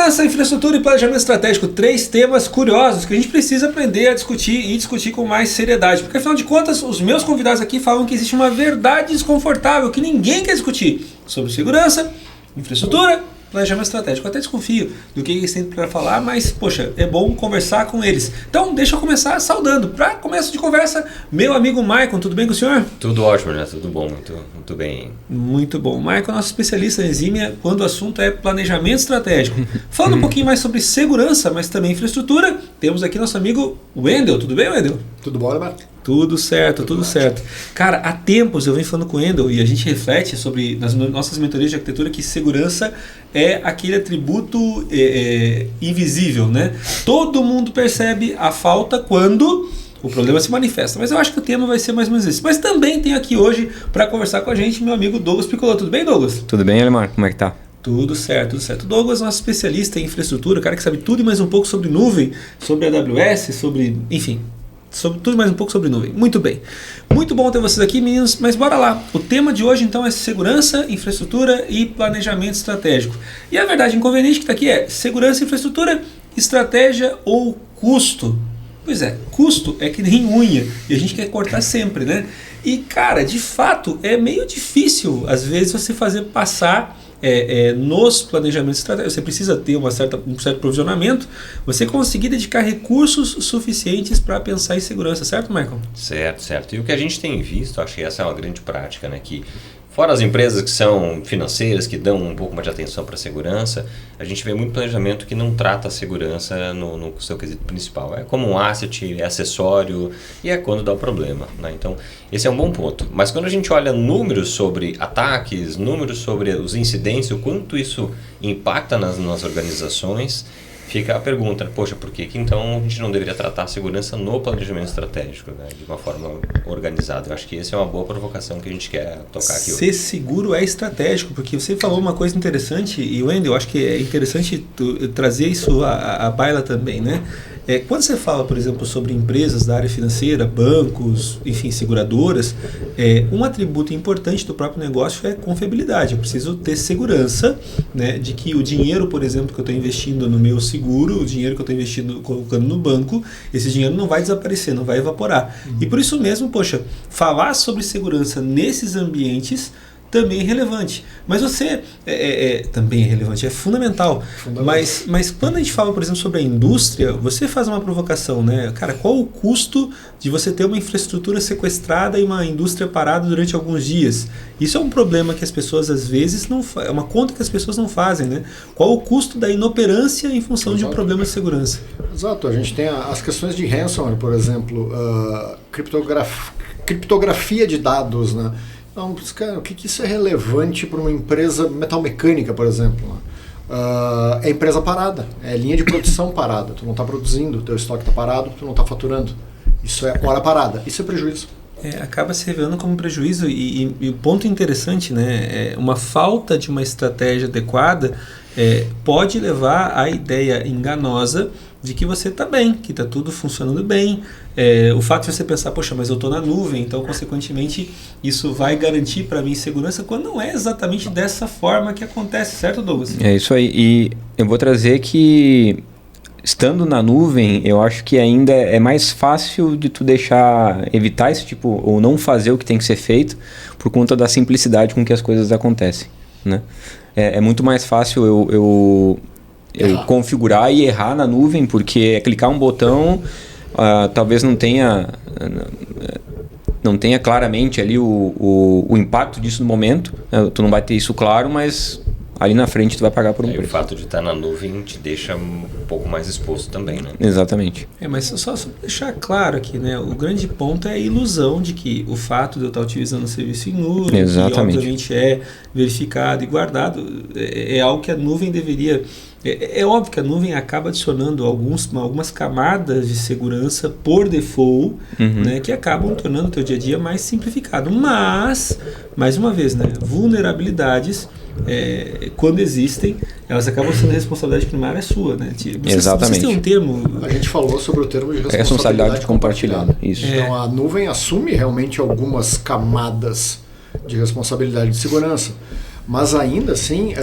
Segurança, infraestrutura e planejamento estratégico. 3 temas curiosos que a gente precisa aprender a discutir e discutir com mais seriedade. Porque afinal de contas, os meus convidados aqui falam que existe uma verdade desconfortável que ninguém quer discutir sobre segurança, infraestrutura, planejamento estratégico. Eu até desconfio do que eles têm para falar, mas, poxa, é bom conversar com eles. Então, deixa eu começar saudando. Para começo de conversa, meu amigo Maicon, tudo bem com o senhor? Tudo ótimo, né? Tudo bom, muito bem. Muito bom. Maicon é nosso especialista em exímia quando o assunto é planejamento estratégico. Falando um pouquinho mais sobre segurança, mas também infraestrutura, temos aqui nosso amigo Wendel. Tudo bem, Wendel? Tudo bom, Lebar? Tudo certo, tudo certo. Cara, há tempos eu venho falando com o Wendel e a gente reflete sobre, nas nossas mentorias de arquitetura, que segurança é aquele atributo invisível, né? Todo mundo percebe a falta quando o problema se manifesta. Mas eu acho que o tema vai ser mais ou menos esse. Mas também tenho aqui hoje para conversar com a gente meu amigo Douglas Piccolo. Tudo bem, Douglas? Tudo bem, Alemar? Como é que tá? Tudo certo, tudo certo. Douglas é nosso especialista em infraestrutura, o cara que sabe tudo e mais um pouco sobre nuvem, sobre AWS, sobre, enfim, sobre tudo mais um pouco sobre nuvem. Muito bem. Muito bom ter vocês aqui, meninos, mas bora lá. O tema de hoje, então, é segurança, infraestrutura e planejamento estratégico. E a verdade inconveniente que está aqui é segurança, infraestrutura, estratégia ou custo. Pois é, custo é que nem unha e a gente quer cortar sempre, né? E, cara, de fato, é meio difícil, às vezes, você fazer passar nos planejamentos estratégicos. Você precisa ter um certo provisionamento, você conseguir dedicar recursos suficientes para pensar em segurança, certo, Michael? Certo. E o que a gente tem visto, acho que essa é uma grande prática, né? Que fora as empresas que são financeiras, que dão um pouco mais de atenção para a segurança, a gente vê muito planejamento que não trata a segurança no seu quesito principal. É como um asset, é acessório e é quando dá o problema, né? Então, esse é um bom ponto. Mas quando a gente olha números sobre ataques, números sobre os incidentes, o quanto isso impacta nas organizações, fica a pergunta, poxa, por que então a gente não deveria tratar a segurança no planejamento estratégico, né, de uma forma organizada? Eu acho que essa é uma boa provocação que a gente quer tocar aqui hoje. Ser seguro é estratégico, porque você falou uma coisa interessante, e Wendel, eu acho que é interessante trazer isso à baila também, né? Quando você fala, por exemplo, sobre empresas da área financeira, bancos, enfim, seguradoras, um atributo importante do próprio negócio é confiabilidade. Eu preciso ter segurança, né, de que o dinheiro, por exemplo, que eu estou investindo no meu seguro, o dinheiro que eu estou investindo, colocando no banco, esse dinheiro não vai desaparecer, não vai evaporar. E por isso mesmo, poxa, falar sobre segurança nesses ambientes também é relevante. Mas você também é relevante, é fundamental. Mas quando a gente fala, por exemplo, sobre a indústria, você faz uma provocação, né? Cara, qual o custo de você ter uma infraestrutura sequestrada e uma indústria parada durante alguns dias? Isso é um problema que as pessoas às vezes não fazem, é uma conta que as pessoas não fazem, né? Qual o custo da inoperância em função de um problema de segurança? Exato, a gente tem as questões de ransomware, por exemplo, criptografia de dados, né? Então, cara, o que isso é relevante para uma empresa metalmecânica, por exemplo? É empresa parada, é linha de produção parada. Tu não está produzindo, teu estoque está parado, tu não está faturando. Isso é hora parada, isso é prejuízo. Acaba se revelando como prejuízo e o ponto interessante, né, uma falta de uma estratégia adequada pode levar à ideia enganosa de que você está bem, que está tudo funcionando bem. O fato de você pensar, poxa, mas eu estou na nuvem, então consequentemente isso vai garantir para mim segurança, quando não é exatamente dessa forma que acontece, certo, Douglas? É isso aí, e eu vou trazer que estando na nuvem, eu acho que ainda é mais fácil de tu evitar esse tipo, ou não fazer o que tem que ser feito, por conta da simplicidade com que as coisas acontecem, né? É muito mais fácil eu configurar e errar na nuvem, porque é clicar um botão, talvez não tenha claramente ali o impacto disso no momento, né? Tu não vai ter isso claro, mas ali na frente tu vai pagar por um preço. O fato de estar na nuvem te deixa um pouco mais exposto também, né? Exatamente. Mas só deixar claro aqui, né? O grande ponto é a ilusão de que o fato de eu estar utilizando o serviço em nuvem, exatamente, que obviamente é verificado e guardado, é algo que a nuvem deveria... É óbvio que a nuvem acaba adicionando algumas camadas de segurança por default, né, que acabam tornando o teu dia a dia mais simplificado. Mas, mais uma vez, né, vulnerabilidades, quando existem, elas acabam sendo responsabilidade primária sua, né? Exatamente. Vocês têm um termo... A gente falou sobre o termo de responsabilidade compartilhada. Isso. Então a nuvem assume realmente algumas camadas de responsabilidade de segurança. Mas ainda assim,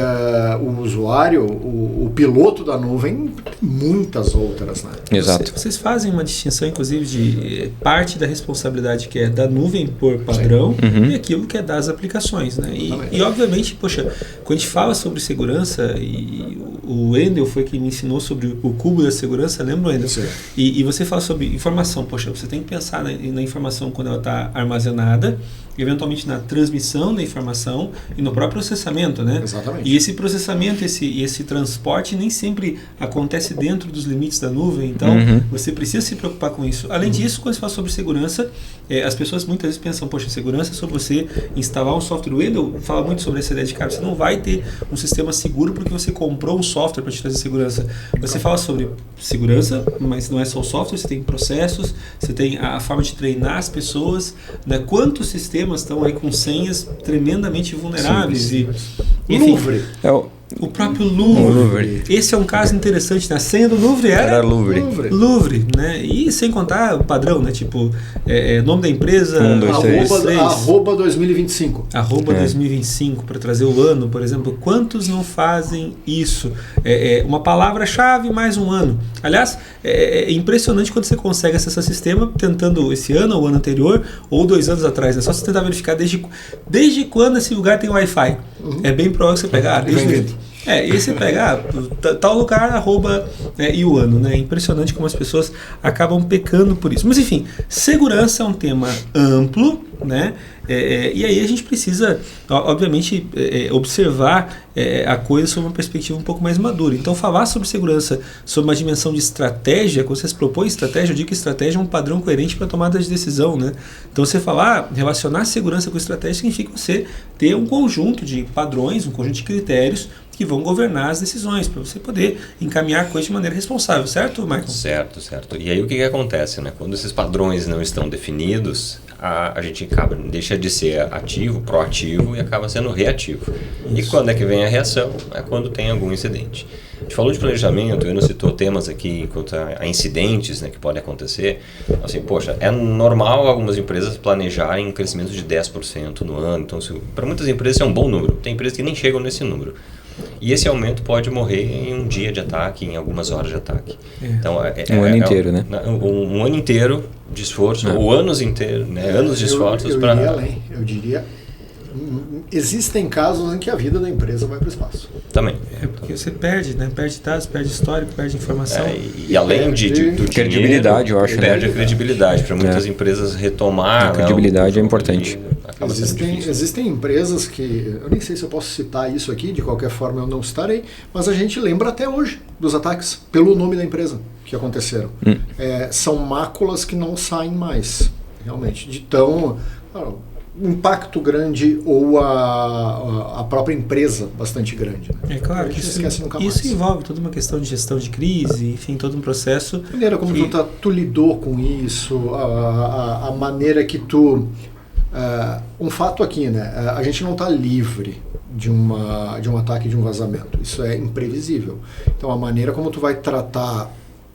o usuário, o piloto da nuvem, tem muitas outras, né? Exato. Vocês fazem uma distinção, inclusive, de parte da responsabilidade que é da nuvem por padrão e aquilo que é das aplicações, né? E obviamente, poxa, quando a gente fala sobre segurança, e o Wendel foi quem me ensinou sobre o cubo da segurança, lembra, Wendel? E você fala sobre informação, poxa, você tem que pensar na informação quando ela está armazenada, eventualmente na transmissão da informação e no próprio processamento, né? Exatamente. E esse processamento, esse transporte nem sempre acontece dentro dos limites da nuvem, então você precisa se preocupar com isso. Além disso, quando se fala sobre segurança, as pessoas muitas vezes pensam, poxa, segurança é sobre você instalar um software. O Wendel fala muito sobre essa ideia de, cara, você não vai ter um sistema seguro porque você comprou um software para te trazer segurança. Você fala sobre segurança, mas não é só o software, você tem processos, você tem a forma de treinar as pessoas, né? Quantos sistemas estão aí com senhas tremendamente vulneráveis. Enfim, Louvre. o próprio Louvre. Esse é um caso interessante, né? A senha do Louvre era Louvre, né? E sem contar o padrão, né? Tipo, nome da empresa, arroba 2025. Arroba 2025, para trazer o ano, por exemplo. Quantos não fazem isso? Uma palavra-chave mais um ano. Aliás, é impressionante quando você consegue acessar o sistema tentando esse ano, ou ano anterior, ou 2 anos atrás. É só você tentar verificar desde quando esse lugar tem Wi-Fi. É bem provável que você pegar. E você pegar tal lugar, arroba e o ano, né? É impressionante como as pessoas acabam pecando por isso. Mas enfim, segurança é um tema amplo, né? E aí a gente precisa, obviamente, observar a coisa sob uma perspectiva um pouco mais madura. Então, falar sobre segurança, sob uma dimensão de estratégia, quando você se propõe estratégia, eu digo que estratégia é um padrão coerente para tomada de decisão, né? Então, você relacionar segurança com estratégia significa você ter um conjunto de padrões, um conjunto de critérios que vão governar as decisões, para você poder encaminhar a coisa de maneira responsável, certo, Michael? Certo. E aí o que acontece, né? Quando esses padrões não estão definidos, a gente deixa de ser ativo, proativo e acaba sendo reativo. Isso. E quando é que vem a reação? É quando tem algum incidente. A gente falou de planejamento, eu não citou temas aqui quanto a incidentes, né, que podem acontecer. Assim, poxa, é normal algumas empresas planejarem um crescimento de 10% no ano. Então, para muitas empresas é um bom número. Tem empresas que nem chegam nesse número. E esse aumento pode morrer em um dia de ataque, em algumas horas de ataque. Então, um ano inteiro, né? Um ano inteiro de esforço, ou anos inteiros, né? Anos de esforços para... Eu diria, existem casos em que a vida da empresa vai para o espaço. Também. Porque você perde, né? Perde dados, perde histórico, perde informação. E além do credibilidade, dinheiro, eu acho. Perde a credibilidade. Para muitas empresas retomar... A credibilidade é importante. Existem empresas que, eu nem sei se eu posso citar isso aqui, de qualquer forma eu não citarei, mas a gente lembra até hoje dos ataques pelo nome da empresa que aconteceram. São máculas que não saem mais, realmente, de tão impacto grande ou a própria empresa bastante grande. Né? É claro que isso envolve toda uma questão de gestão de crise, enfim, todo um processo. A maneira como tu lidou com isso, a maneira que tu... um fato aqui, né? A gente não está livre de um ataque, de um vazamento. Isso é imprevisível. Então, a maneira como tu vai tratar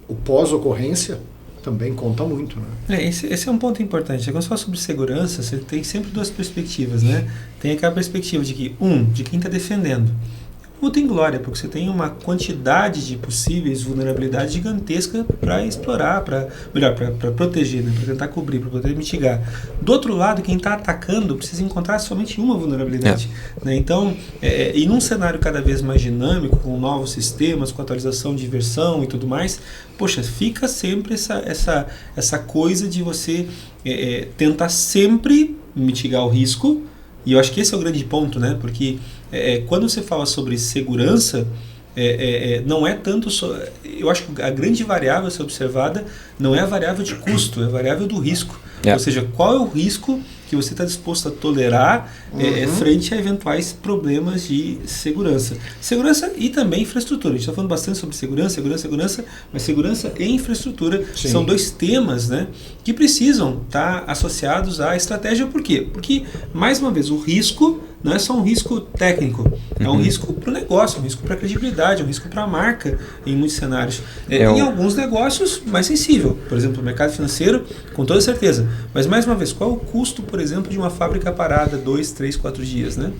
o pós-ocorrência também conta muito, né? Esse é um ponto importante. Quando você fala sobre segurança, você tem sempre 2 perspectivas, né? Tem aquela perspectiva de que, de quem está defendendo. Puta em glória, porque você tem uma quantidade de possíveis vulnerabilidades gigantesca para explorar, para proteger, né? Para tentar cobrir, para poder mitigar. Do outro lado, quem está atacando precisa encontrar somente uma vulnerabilidade. Né? Então, e num cenário cada vez mais dinâmico, com novos sistemas, com atualização de versão e tudo mais, poxa, fica sempre essa coisa de você tentar sempre mitigar o risco. E eu acho que esse é o grande ponto, né? Porque quando você fala sobre segurança, não é tanto eu acho que a grande variável a ser observada não é a variável de custo, é a variável do risco. Ou seja, qual é o risco que você está disposto a tolerar frente a eventuais problemas de segurança. Segurança e também infraestrutura. A gente está falando bastante sobre segurança, mas segurança e infraestrutura são 2 temas, né, que precisam estar associados à estratégia. Por quê? Porque, mais uma vez, o risco não é só um risco técnico, é um risco para o negócio, um risco para a credibilidade, um risco para a marca em muitos cenários. Em alguns negócios, mais sensível. Por exemplo, o mercado financeiro, com toda certeza. Mas, mais uma vez, qual é o custo, por exemplo, de uma fábrica parada 2, 3, 4 dias, né?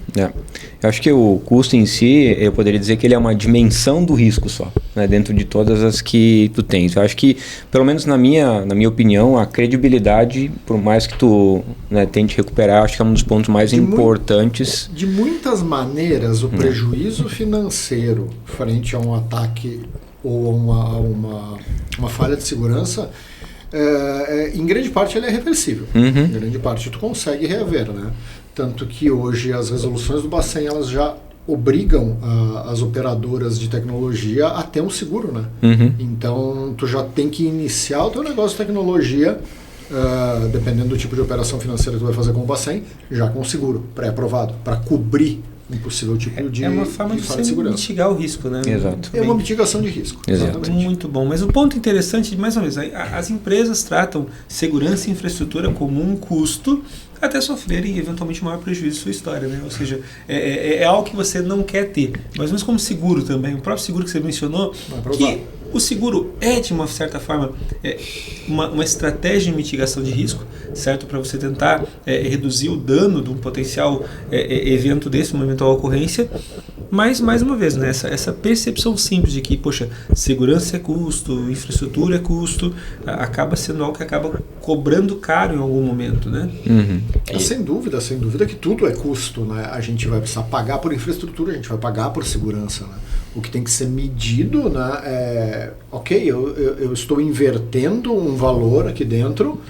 Eu acho que o custo em si, eu poderia dizer que ele é uma dimensão do risco só, né, dentro de todas as que tu tens. Eu acho que, pelo menos na minha opinião, a credibilidade, por mais que tu, né, tente recuperar, acho que é um dos pontos mais importantes. De muitas maneiras, o prejuízo financeiro frente a um ataque ou uma falha de segurança, em grande parte ele é reversível. Em grande parte tu consegue reaver, né? Tanto que hoje as resoluções do Bacen, elas já obrigam as operadoras de tecnologia a ter um seguro, né? Então tu já tem que iniciar o teu negócio de tecnologia, dependendo do tipo de operação financeira que tu vai fazer com o Bacen, já com seguro pré-aprovado, para cobrir um possível tipo de uma forma de você mitigar o risco, né? Exato. É uma mitigação de risco. Exatamente. Muito bom. Mas o ponto interessante, mais uma vez, as empresas tratam segurança e infraestrutura como um custo até sofrerem eventualmente o maior prejuízo de sua história, né? Ou seja, é algo que você não quer ter. Mas mesmo como seguro também, o próprio seguro que você mencionou, que o seguro é, de uma certa forma, uma estratégia de mitigação de risco, certo? Para você tentar reduzir o dano de um potencial evento desse, uma eventual ocorrência. Mas, mais uma vez, né, essa percepção simples de que, poxa, segurança é custo, infraestrutura é custo, acaba sendo algo que acaba cobrando caro em algum momento, né? Sem dúvida que tudo é custo, né? A gente vai precisar pagar por infraestrutura, a gente vai pagar por segurança, né? O que tem que ser medido, né, eu estou invertendo um valor aqui dentro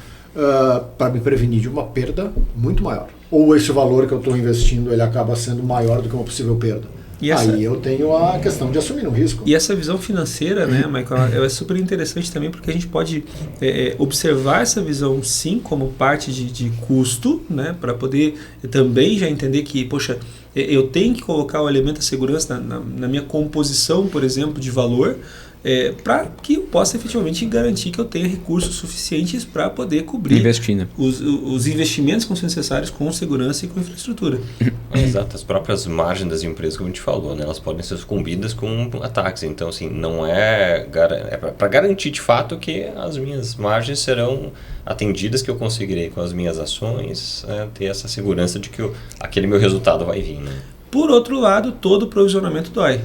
para me prevenir de uma perda muito maior. Ou esse valor que eu estou investindo ele acaba sendo maior do que uma possível perda. Aí eu tenho a questão de assumir um risco. E essa visão financeira, né, Michael, é super interessante também porque a gente pode observar essa visão sim como parte de custo, né, para poder também já entender que, poxa, eu tenho que colocar o elemento da segurança na minha composição, por exemplo, de valor, para que eu possa efetivamente garantir que eu tenha recursos suficientes para poder cobrir investir, né? os investimentos que são necessários com segurança e com infraestrutura. Exato, as próprias margens das empresas, como a gente falou, né, elas podem ser sucumbidas com ataques. Então, assim, não é para garantir de fato que as minhas margens serão atendidas, que eu conseguirei com as minhas ações ter essa segurança de que aquele meu resultado vai vir, né? Por outro lado, todo provisionamento dói.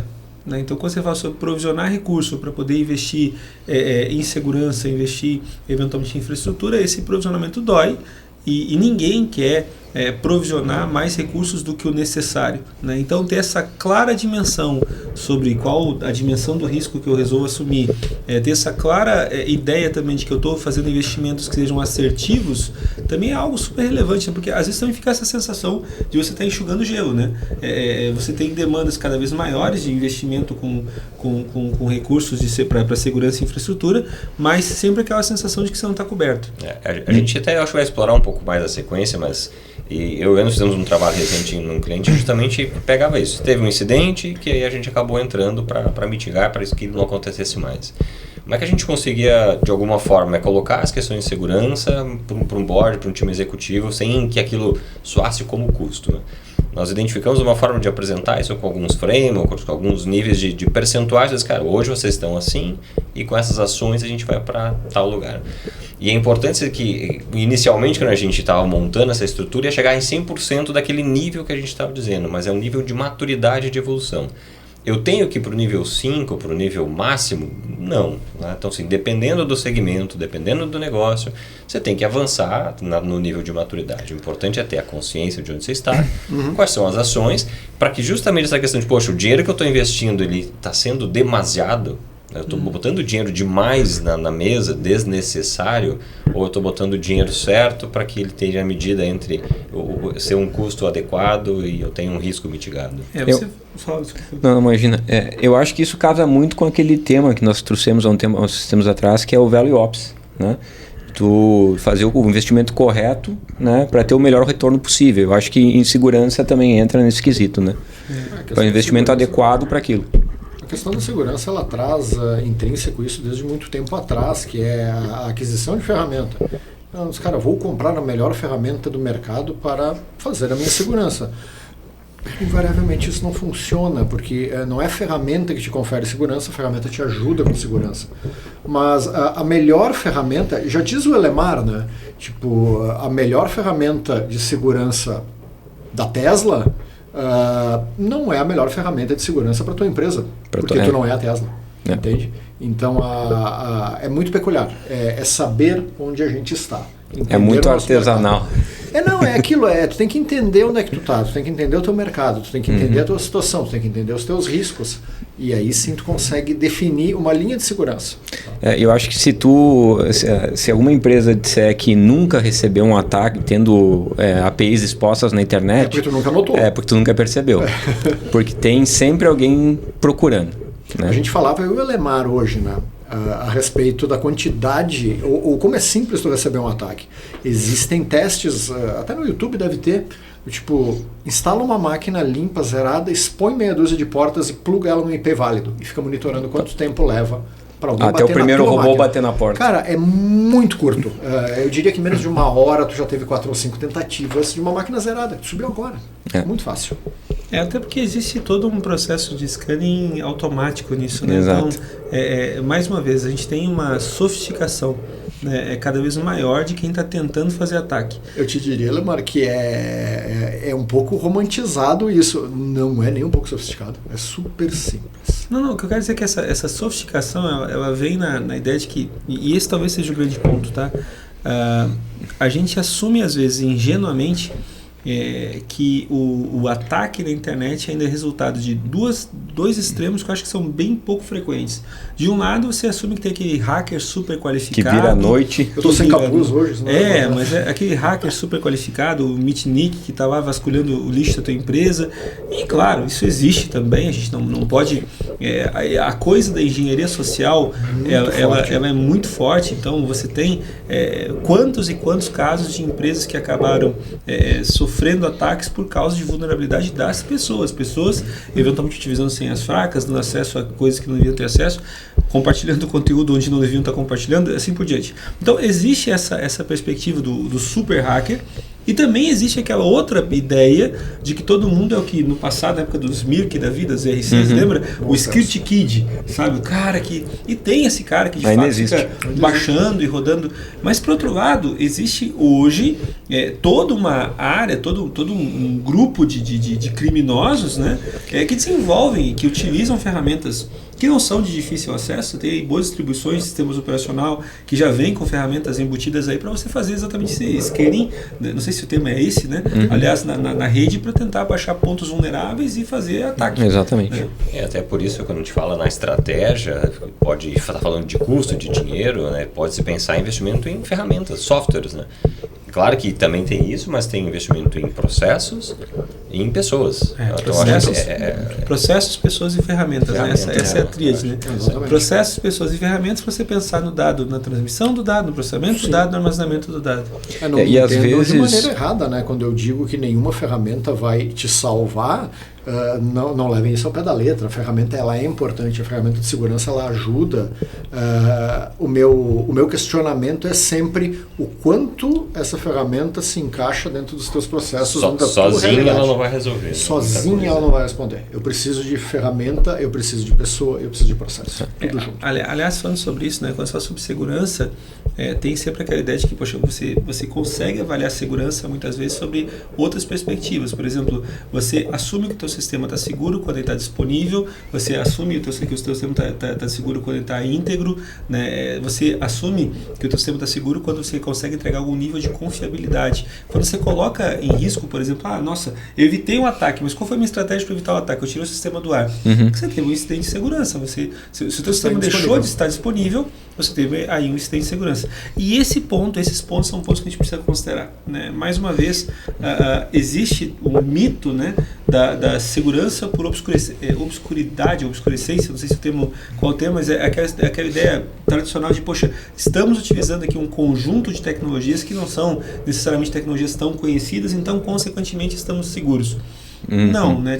Então, quando você fala sobre provisionar recurso para poder investir em segurança, investir eventualmente em infraestrutura, esse provisionamento dói e ninguém quer provisionar mais recursos do que o necessário, né? Então, ter essa clara dimensão sobre qual a dimensão do risco que eu resolvo assumir, ter essa clara ideia também de que eu estou fazendo investimentos que sejam assertivos, também é algo super relevante, né? Porque às vezes também fica essa sensação de você estar enxugando gelo, né? Você tem demandas cada vez maiores de investimento com recursos para segurança e infraestrutura, mas sempre aquela sensação de que você não está coberto. A gente até acho que vai explorar um pouco mais a sequência, mas nós fizemos um trabalho recente num cliente justamente pegava isso. Teve um incidente que aí a gente acabou entrando para mitigar, para isso que não acontecesse mais. Como é que a gente conseguia, de alguma forma, colocar as questões de segurança para um board, para um time executivo, sem que aquilo soasse como custo, né? Nós identificamos uma forma de apresentar isso com alguns frameworks, com alguns níveis de percentuais. Cara, hoje vocês estão assim e com essas ações a gente vai para tal lugar. E é importante que, inicialmente, quando a gente estava montando essa estrutura, ia chegar em 100% daquele nível que a gente estava dizendo, mas é um nível de maturidade e de evolução. Eu tenho que ir para o nível 5, para o nível máximo? Não. Né? Então, assim, dependendo do segmento, dependendo do negócio, você tem que avançar no nível de maturidade. O importante é ter a consciência de onde você está, quais são as ações, para que justamente essa questão de, poxa, o dinheiro que eu estou investindo ele está sendo demasiado, eu estou botando dinheiro demais na mesa, desnecessário, ou eu estou botando o dinheiro certo para que ele tenha a medida entre ser um custo adequado e eu tenho um risco mitigado. Não, imagina. Eu acho que isso casa muito com aquele tema que nós trouxemos há uns tempos atrás, que é o Value Ops, né? Tu fazer o investimento correto, né, para ter o melhor retorno possível. Eu acho que em segurança também entra nesse quesito, né? O investimento adequado para aquilo. A questão da segurança, ela traz intrínseco isso desde muito tempo atrás, que é a aquisição de ferramenta. Então, vou comprar a melhor ferramenta do mercado para fazer a minha segurança. Invariavelmente isso não funciona, porque não é a ferramenta que te confere segurança, a ferramenta te ajuda com segurança. Mas a melhor ferramenta, já diz o Elemar, né? Tipo, a melhor ferramenta de segurança da Tesla não é a melhor ferramenta de segurança para tua empresa, porque tu não é a Tesla, entende? Então é muito peculiar, é saber onde a gente está. É muito artesanal. É aquilo, tu tem que entender onde é que tu tá, tu tem que entender o teu mercado, tu tem que entender a tua situação, tu tem que entender os teus riscos, e aí sim tu consegue definir uma linha de segurança. Eu acho que se alguma empresa disser que nunca recebeu um ataque tendo APIs expostas na internet... É porque tu nunca notou. É porque tu nunca percebeu. Porque tem sempre alguém procurando. Né? A gente falava, eu e o Elemar hoje, né? A respeito da quantidade, ou como é simples tu receber um ataque. Existem testes, até no YouTube deve ter, tipo, instala uma máquina limpa, zerada, expõe meia dúzia de portas e pluga ela no IP válido e fica monitorando quanto tempo leva para alguém bater na tua máquina. Até o primeiro robô bater na porta. Cara, é muito curto. Eu diria que menos de 1 hora tu já teve 4 ou 5 tentativas de uma máquina zerada. Subiu agora. Muito fácil. Até porque existe todo um processo de scanning automático nisso, né? Exato. Então, mais uma vez, a gente tem uma sofisticação, né, cada vez maior de quem está tentando fazer ataque. Eu te diria, Lemar, que é um pouco romantizado isso. Não é nem um pouco sofisticado, é super simples. Não, o que eu quero dizer é que essa sofisticação, ela vem na ideia de que, e esse talvez seja o grande ponto, tá? A gente assume, às vezes, ingenuamente, que o ataque na internet ainda é resultado de dois extremos que eu acho que são bem pouco frequentes. De um lado, você assume que tem aquele hacker super qualificado. Que vira à noite. Eu tô sem capuz hoje. Mas é aquele hacker super qualificado, o Mitnick, que está lá vasculhando o lixo da tua empresa. E claro, isso existe também, a gente não pode... a coisa da engenharia social, ela é muito forte, então você tem quantos e quantos casos de empresas que acabaram sofrendo ataques por causa de vulnerabilidade das pessoas. Pessoas eventualmente utilizando senhas fracas, dando acesso a coisas que não deviam ter acesso, compartilhando conteúdo onde não deviam estar compartilhando, assim por diante. Então existe essa perspectiva do super hacker. E também existe aquela outra ideia de que todo mundo é o que no passado, na época dos Mirk da vida, dos RCs, lembra? O Script Kid, sabe? O cara que... E tem esse cara que de fato fica baixando e rodando. Mas por outro lado, existe hoje toda uma área, todo um grupo de criminosos, né? Que desenvolvem, que utilizam ferramentas que não são de difícil acesso, tem boas distribuições de sistemas operacional que já vêm com ferramentas embutidas aí para você fazer exatamente esse scanning, não sei se o tema é esse, né? Aliás, na rede, para tentar baixar pontos vulneráveis e fazer ataque. Exatamente. Até por isso, quando a gente fala na estratégia, pode estar falando de custo, de dinheiro, né? Pode-se pensar em investimento em ferramentas, softwares, né? Claro que também tem isso, mas tem investimento em processos e em pessoas. Processos, pessoas e ferramentas. Né? Essa é a tríade. Né? Processos, pessoas e ferramentas para você pensar no dado, na transmissão do dado, no processamento do dado, no armazenamento do dado. E às vezes de maneira errada, né? Quando eu digo que nenhuma ferramenta vai te salvar, não levem isso ao pé da letra. A ferramenta ela é importante, a ferramenta de segurança ela ajuda. O meu questionamento é sempre o quanto essa ferramenta se encaixa dentro dos teus processos. Sozinha ela não vai resolver. Sozinha ela não vai responder. Eu preciso de ferramenta, eu preciso de pessoa, eu preciso de processo. Tudo junto. Aliás, falando sobre isso, né, quando você fala sobre segurança, tem sempre aquela ideia de que você consegue avaliar a segurança muitas vezes sobre outras perspectivas. Por exemplo, você assume que o teu sistema está seguro quando ele está disponível, você assume que o teu sistema está seguro quando ele está íntegro, né? Você assume que o teu sistema está seguro quando você consegue entregar algum nível de confiabilidade. Quando você coloca em risco, por exemplo, eu evitei um ataque, mas qual foi a minha estratégia para evitar o ataque? Eu tirei o sistema do ar. Você teve um incidente de segurança. Se o teu sistema deixou de estar disponível, você teve aí um incidente de segurança. E esses pontos são pontos que a gente precisa considerar, né? Mais uma vez, existe um mito, né, da segurança por obscuridade, obscurecência, não sei se qual o termo, mas é aquela ideia tradicional de, estamos utilizando aqui um conjunto de tecnologias que não são necessariamente tecnologias tão conhecidas, então, consequentemente, estamos seguros. Não, né?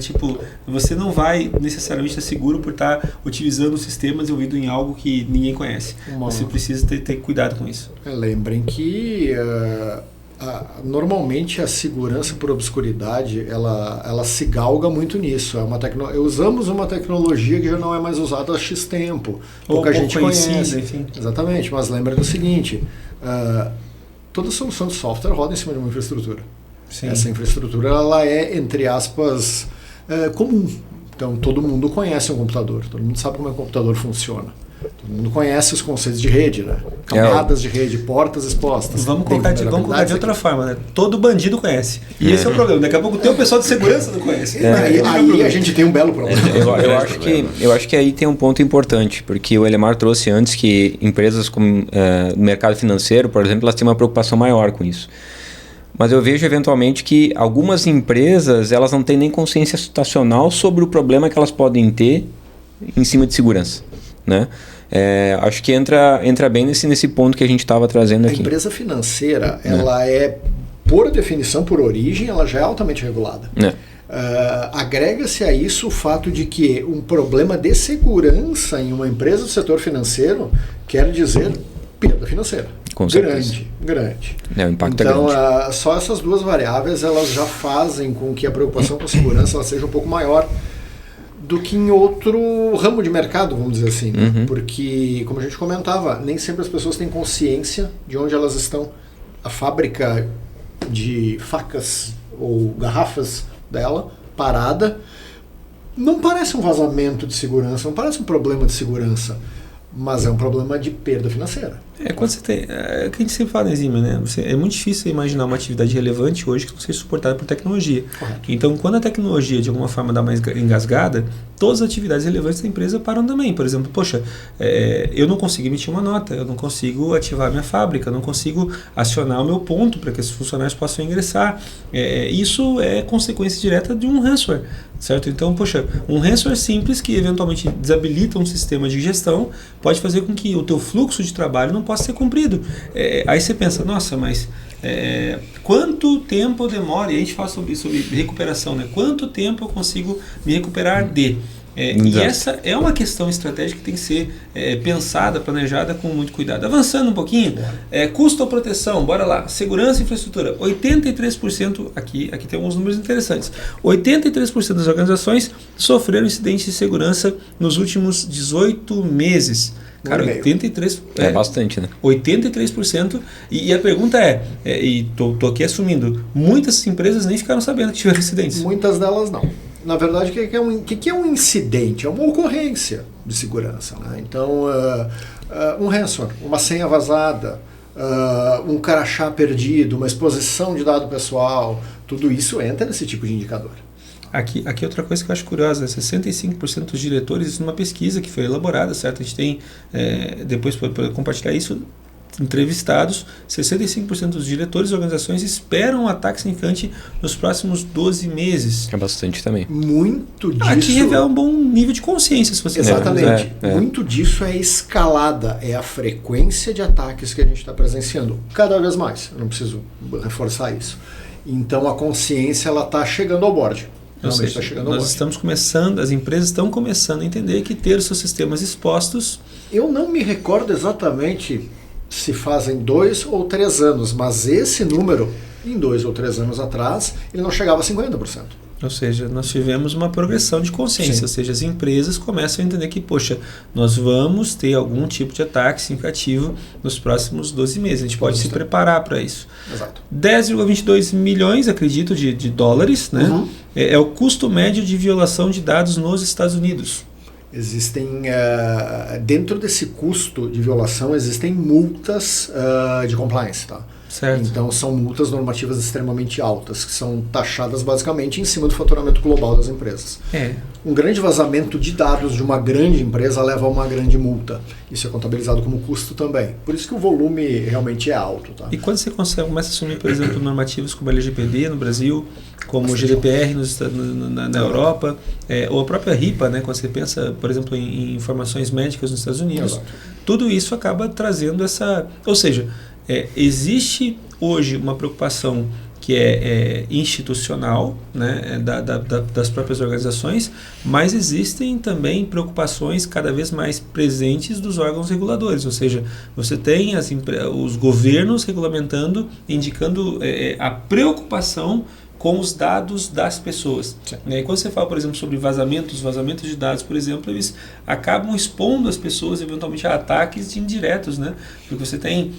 Você não vai necessariamente estar seguro por estar utilizando um sistema desenvolvido em algo que ninguém conhece. Você precisa ter cuidado com isso. Lembrem que Normalmente a segurança por obscuridade ela se galga muito nisso. Usamos uma tecnologia que já não é mais usada há X tempo, pouca gente conhece. Enfim. Exatamente, mas lembra do seguinte: toda solução de software roda em cima de uma infraestrutura. Sim. Essa infraestrutura ela é, entre aspas, comum. Então todo mundo conhece um computador, todo mundo sabe como é que o computador funciona. Todo mundo conhece os conceitos de rede, né? Camadas de rede, portas expostas. Vamos colocar de outra forma, né? Todo bandido conhece. E esse é o problema. Daqui a pouco tem o pessoal de segurança não conhece. Aí a gente tem um belo problema. Eu acho que aí tem um ponto importante, porque o Elemar trouxe antes que empresas como no mercado financeiro, por exemplo, elas têm uma preocupação maior com isso. Mas eu vejo eventualmente que algumas empresas elas não têm nem consciência situacional sobre o problema que elas podem ter em cima de segurança, né? Acho que entra bem nesse ponto que a gente estava trazendo aqui. A empresa financeira, ela é, por definição, por origem, ela já é altamente regulada. Agrega-se a isso o fato de que um problema de segurança em uma empresa do setor financeiro quer dizer perda financeira. Com certeza. Grande. O impacto então, é grande. só essas duas variáveis elas já fazem com que a preocupação com segurança ela seja um pouco maior do que em outro ramo de mercado, vamos dizer assim. Né? Porque, como a gente comentava, nem sempre as pessoas têm consciência de onde elas estão. A fábrica de facas ou garrafas dela, parada, não parece um vazamento de segurança, não parece um problema de segurança, mas é um problema de perda financeira. Quando você tem. É o que a gente sempre fala na Zima, né? É muito difícil imaginar uma atividade relevante hoje que não seja suportada por tecnologia. Correto. Então, quando a tecnologia de alguma forma dá mais engasgada, todas as atividades relevantes da empresa param também. Por exemplo, eu não consigo emitir uma nota, eu não consigo ativar minha fábrica, eu não consigo acionar o meu ponto para que os funcionários possam ingressar. Isso é consequência direta de um ransomware, certo? Então, um ransomware simples que eventualmente desabilita um sistema de gestão pode fazer com que o teu fluxo de trabalho não possa ser cumprido. Aí você pensa, nossa, mas quanto tempo demora? E a gente fala sobre recuperação, né? Quanto tempo eu consigo me recuperar de? E essa é uma questão estratégica que tem que ser pensada, planejada com muito cuidado. Avançando um pouquinho, custo ou proteção, bora lá. Segurança e infraestrutura, 83%, aqui tem alguns números interessantes, 83% das organizações sofreram incidentes de segurança nos últimos 18 meses. Cara, 83%. É bastante, né? 83%. E a pergunta e tô aqui assumindo, muitas empresas nem ficaram sabendo que tiveram incidentes. Muitas delas não. Na verdade, o que é um incidente? É uma ocorrência de segurança. Né? Então, um ransomware, uma senha vazada, um crachá perdido, uma exposição de dado pessoal, tudo isso entra nesse tipo de indicador. Aqui outra coisa que eu acho curiosa, 65% dos diretores, isso numa pesquisa que foi elaborada, certo? A gente tem, depois para compartilhar isso, entrevistados, 65% dos diretores e organizações esperam um ataque significante nos próximos 12 meses. É bastante também. Muito disso... Aqui revela um bom nível de consciência, se você Exatamente. Muito disso é escalada, é a frequência de ataques que a gente está presenciando. Cada vez mais, eu não preciso reforçar isso. Então a consciência está chegando ao borde. Estamos começando, as empresas estão começando a entender que ter os seus sistemas expostos... Eu não me recordo exatamente se fazem 2 ou 3 anos, mas esse número, em 2 ou 3 anos atrás, ele não chegava a 50%. Ou seja, nós tivemos uma progressão de consciência. Sim. Ou seja, as empresas começam a entender que, nós vamos ter algum tipo de ataque significativo nos próximos 12 meses. A gente pode se preparar para isso. Exato. 10,22 milhões, acredito, de dólares, né? Uhum. É o custo médio de violação de dados nos Estados Unidos. Existem, dentro desse custo de violação, existem multas de compliance, tá? Certo. Então são multas normativas extremamente altas, que são taxadas basicamente em cima do faturamento global das empresas. Um grande vazamento de dados de uma grande empresa leva a uma grande multa. Isso é contabilizado como custo também. Por isso que o volume realmente é alto. Tá? E quando você começa a assumir, por exemplo, normativas como a LGPD no Brasil, como o GDPR na Europa, ou a própria RIPA, né, quando você pensa, por exemplo, em informações médicas nos Estados Unidos, Exato. Tudo isso acaba trazendo essa... Ou seja, existe hoje uma preocupação que é institucional, né, das próprias organizações, mas existem também preocupações cada vez mais presentes dos órgãos reguladores, ou seja, você tem os governos regulamentando, indicando a preocupação com os dados das pessoas. E quando você fala, por exemplo, sobre vazamentos de dados, por exemplo, eles acabam expondo as pessoas eventualmente a ataques indiretos, né? Porque você tem,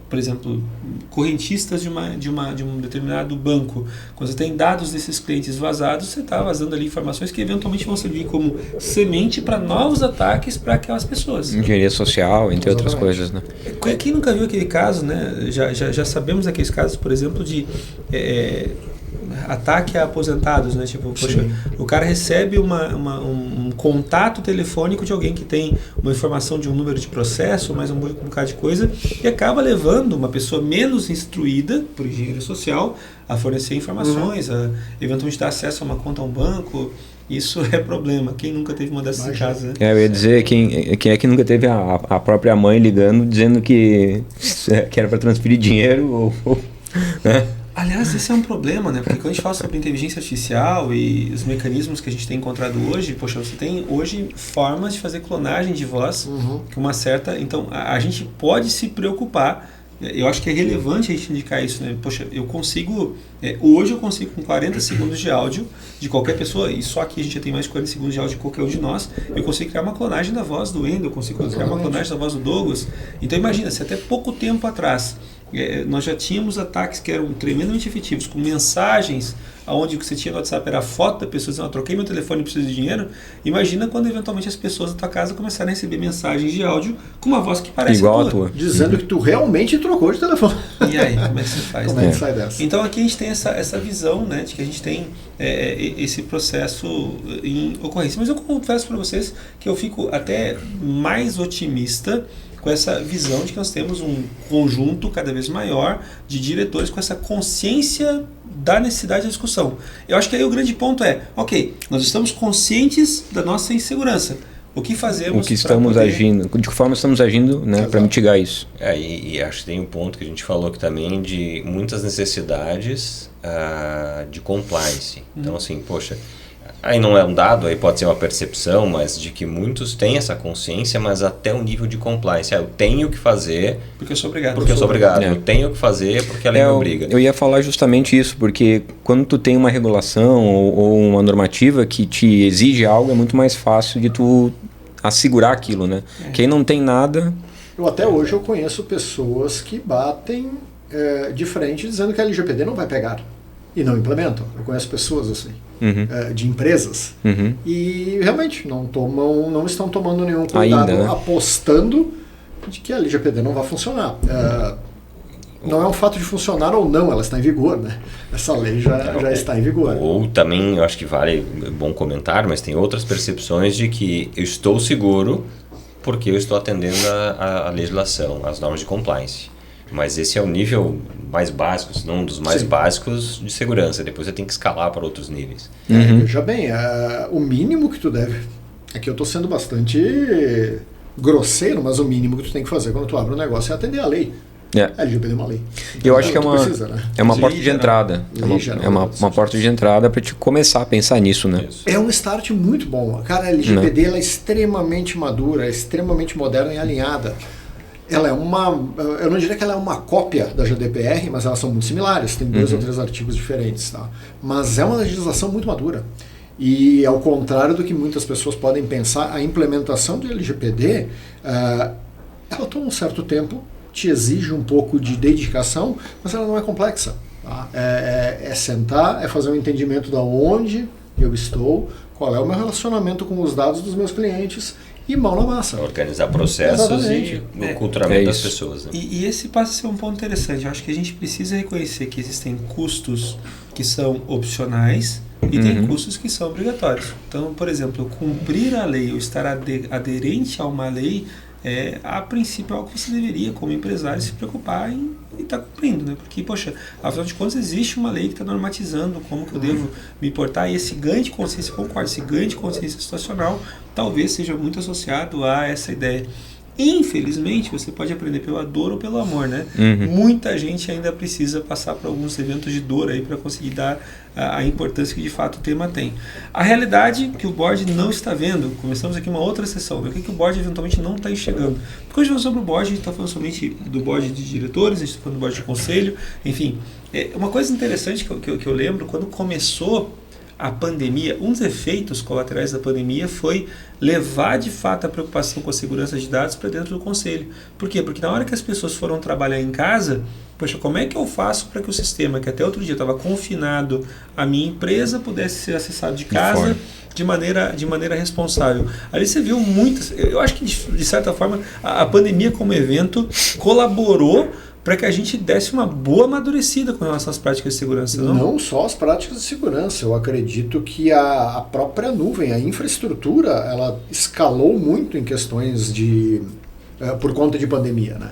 por exemplo, correntistas de um determinado banco. Quando você tem dados desses clientes vazados, você está vazando ali informações que eventualmente vão servir como semente para novos ataques para aquelas pessoas. Engenharia social, entre outras coisas, né? Quem nunca viu aquele caso, né? Já sabemos aqueles casos, por exemplo, de ataque a aposentados, né? Tipo, poxa, o cara recebe um contato telefônico de alguém que tem uma informação de um número de processo, mais um bocado de coisa, e acaba levando uma pessoa menos instruída, por engenharia social, a fornecer informações, a eventualmente dar acesso a uma conta a um banco. Isso é problema. Quem nunca teve uma dessas em casa? Né? Eu ia dizer, quem é que nunca teve a própria mãe ligando, dizendo que era para transferir dinheiro ou né? Aliás, esse é um problema, né? Porque quando a gente fala sobre inteligência artificial e os mecanismos que a gente tem encontrado hoje, poxa, você tem hoje formas de fazer clonagem de voz que uma certa... Então, a gente pode se preocupar. Eu acho que é relevante a gente indicar isso, né? Poxa, eu consigo... hoje eu consigo com 40 segundos de áudio de qualquer pessoa, e só aqui a gente já tem mais de 40 segundos de áudio de qualquer um de nós, eu consigo criar uma clonagem da voz do Wendel, eu consigo criar uma clonagem da voz do Douglas. Então imagina, se até pouco tempo atrás nós já tínhamos ataques que eram tremendamente efetivos, com mensagens onde o que você tinha no WhatsApp era a foto da pessoa dizendo, troquei meu telefone e preciso de dinheiro. Imagina quando eventualmente as pessoas da tua casa começarem a receber mensagens de áudio com uma voz que parece igual a tua. Dizendo que tu realmente trocou de telefone. E aí, como é que você faz? Como é que sai dessa? Então aqui a gente tem essa visão, né, de que a gente tem esse processo em ocorrência. Mas eu confesso para vocês que eu fico até mais otimista com essa visão de que nós temos um conjunto cada vez maior de diretores com essa consciência da necessidade da discussão. Eu acho que aí o grande ponto ok, nós estamos conscientes da nossa insegurança. O que fazemos? O que estamos agindo, de que forma estamos agindo, né, para mitigar isso. E acho que tem um ponto que a gente falou aqui também de muitas necessidades de compliance. Então, assim, poxa, aí não é um dado, aí pode ser uma percepção, mas de que muitos têm essa consciência, mas até o nível de compliance. Eu tenho que fazer... Porque eu sou obrigado. Porque eu sou obrigado. Eu tenho que fazer porque a lei me obriga. Eu ia falar justamente isso, porque quando tu tem uma regulação ou uma normativa que te exige algo, é muito mais fácil de tu assegurar aquilo, né? Quem não tem nada... Até hoje eu conheço pessoas que batem de frente dizendo que a LGPD não vai pegar. E não implementam. Eu conheço pessoas assim, de empresas, e realmente não estão tomando nenhum cuidado, ainda, né? Apostando de que a LGPD não vai funcionar. Não é um fato de funcionar ou não, ela está em vigor, né? Essa lei já está em vigor. Ou também, eu acho que vale bom comentar, mas tem outras percepções de que eu estou seguro porque eu estou atendendo a legislação, as normas de compliance. Mas esse é o nível mais básico, se não um dos mais básicos de segurança. Depois você tem que escalar para outros níveis. Veja bem, o mínimo que tu deve... Aqui eu estou sendo bastante grosseiro, mas o mínimo que tu tem que fazer quando tu abre um negócio é atender a lei. A LGPD é uma lei. Então, eu acho que é uma porta de entrada. É uma porta de entrada para te começar a pensar nisso, né? Isso. É um start muito bom. Cara, a LGPD ela é extremamente madura, é extremamente moderna e alinhada. Ela é eu não diria que ela é uma cópia da GDPR, mas elas são muito similares, tem 2 ou 3 artigos diferentes, tá? Mas é uma legislação muito madura. E ao contrário do que muitas pessoas podem pensar, a implementação do LGPD, ela toma um certo tempo, te exige um pouco de dedicação, mas ela não é complexa. Tá? É sentar, é fazer um entendimento de onde eu estou, qual é o meu relacionamento com os dados dos meus clientes, e mão na massa. Organizar processos e o culturamento das pessoas. Né? E esse passa a ser um ponto interessante. Eu acho que a gente precisa reconhecer que existem custos que são opcionais e tem custos que são obrigatórios. Então, por exemplo, cumprir a lei ou estar aderente a uma lei a princípio é algo que você deveria, como empresário, se preocupar em estar cumprindo, né? Porque, poxa, afinal de contas, existe uma lei que está normatizando como que eu devo me portar, e esse ganho de consciência, concordo, esse ganho de consciência situacional talvez seja muito associado a essa ideia. Infelizmente, você pode aprender pela dor ou pelo amor, né? Muita gente ainda precisa passar por alguns eventos de dor aí para conseguir dar a importância que de fato o tema tem. A realidade que o board não está vendo, começamos aqui uma outra sessão, o que o board eventualmente não está enxergando. Porque hoje nós falamos sobre o board, a gente está falando somente do board de diretores, a gente está falando do board de conselho, enfim. Uma coisa interessante que eu lembro, quando começou a pandemia, um dos efeitos colaterais da pandemia foi levar de fato a preocupação com a segurança de dados para dentro do conselho. Por quê? Porque na hora que as pessoas foram trabalhar em casa, poxa, como é que eu faço para que o sistema, que até outro dia estava confinado à minha empresa, pudesse ser acessado de casa de maneira responsável? Ali você viu muitas... Eu acho que, de certa forma, a pandemia como evento colaborou para que a gente desse uma boa amadurecida com relação às práticas de segurança, não? Não só as práticas de segurança, eu acredito que a própria nuvem, a infraestrutura, ela escalou muito em questões por conta de pandemia, né?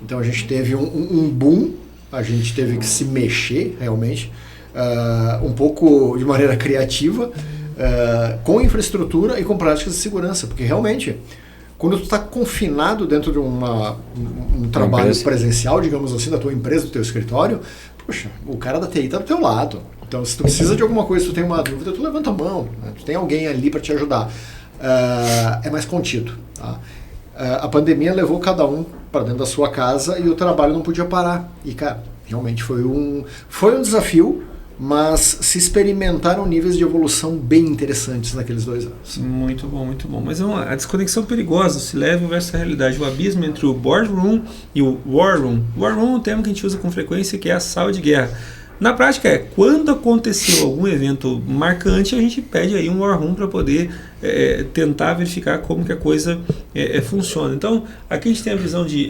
Então a gente teve um boom, a gente teve que se mexer realmente, um pouco de maneira criativa, com infraestrutura e com práticas de segurança, porque realmente... Quando tu está confinado dentro de um trabalho presencial, digamos assim, da tua empresa, do teu escritório, poxa, o cara da TI está do teu lado. Então, se tu precisa de alguma coisa, se tu tem uma dúvida, tu levanta a mão, né? Tu tem alguém ali para te ajudar. É mais contido. Tá? A pandemia levou cada um para dentro da sua casa e o trabalho não podia parar. E, cara, realmente foi um desafio, mas se experimentaram níveis de evolução bem interessantes naqueles 2 anos. Muito bom, muito bom. Mas a desconexão perigosa, se leva versus a realidade, o abismo entre o boardroom e o war room. War room é um termo que a gente usa com frequência, que é a sala de guerra. Na prática quando aconteceu algum evento marcante, a gente pede aí um war room para poder tentar verificar como que a coisa funciona. Então, aqui a gente tem a visão de...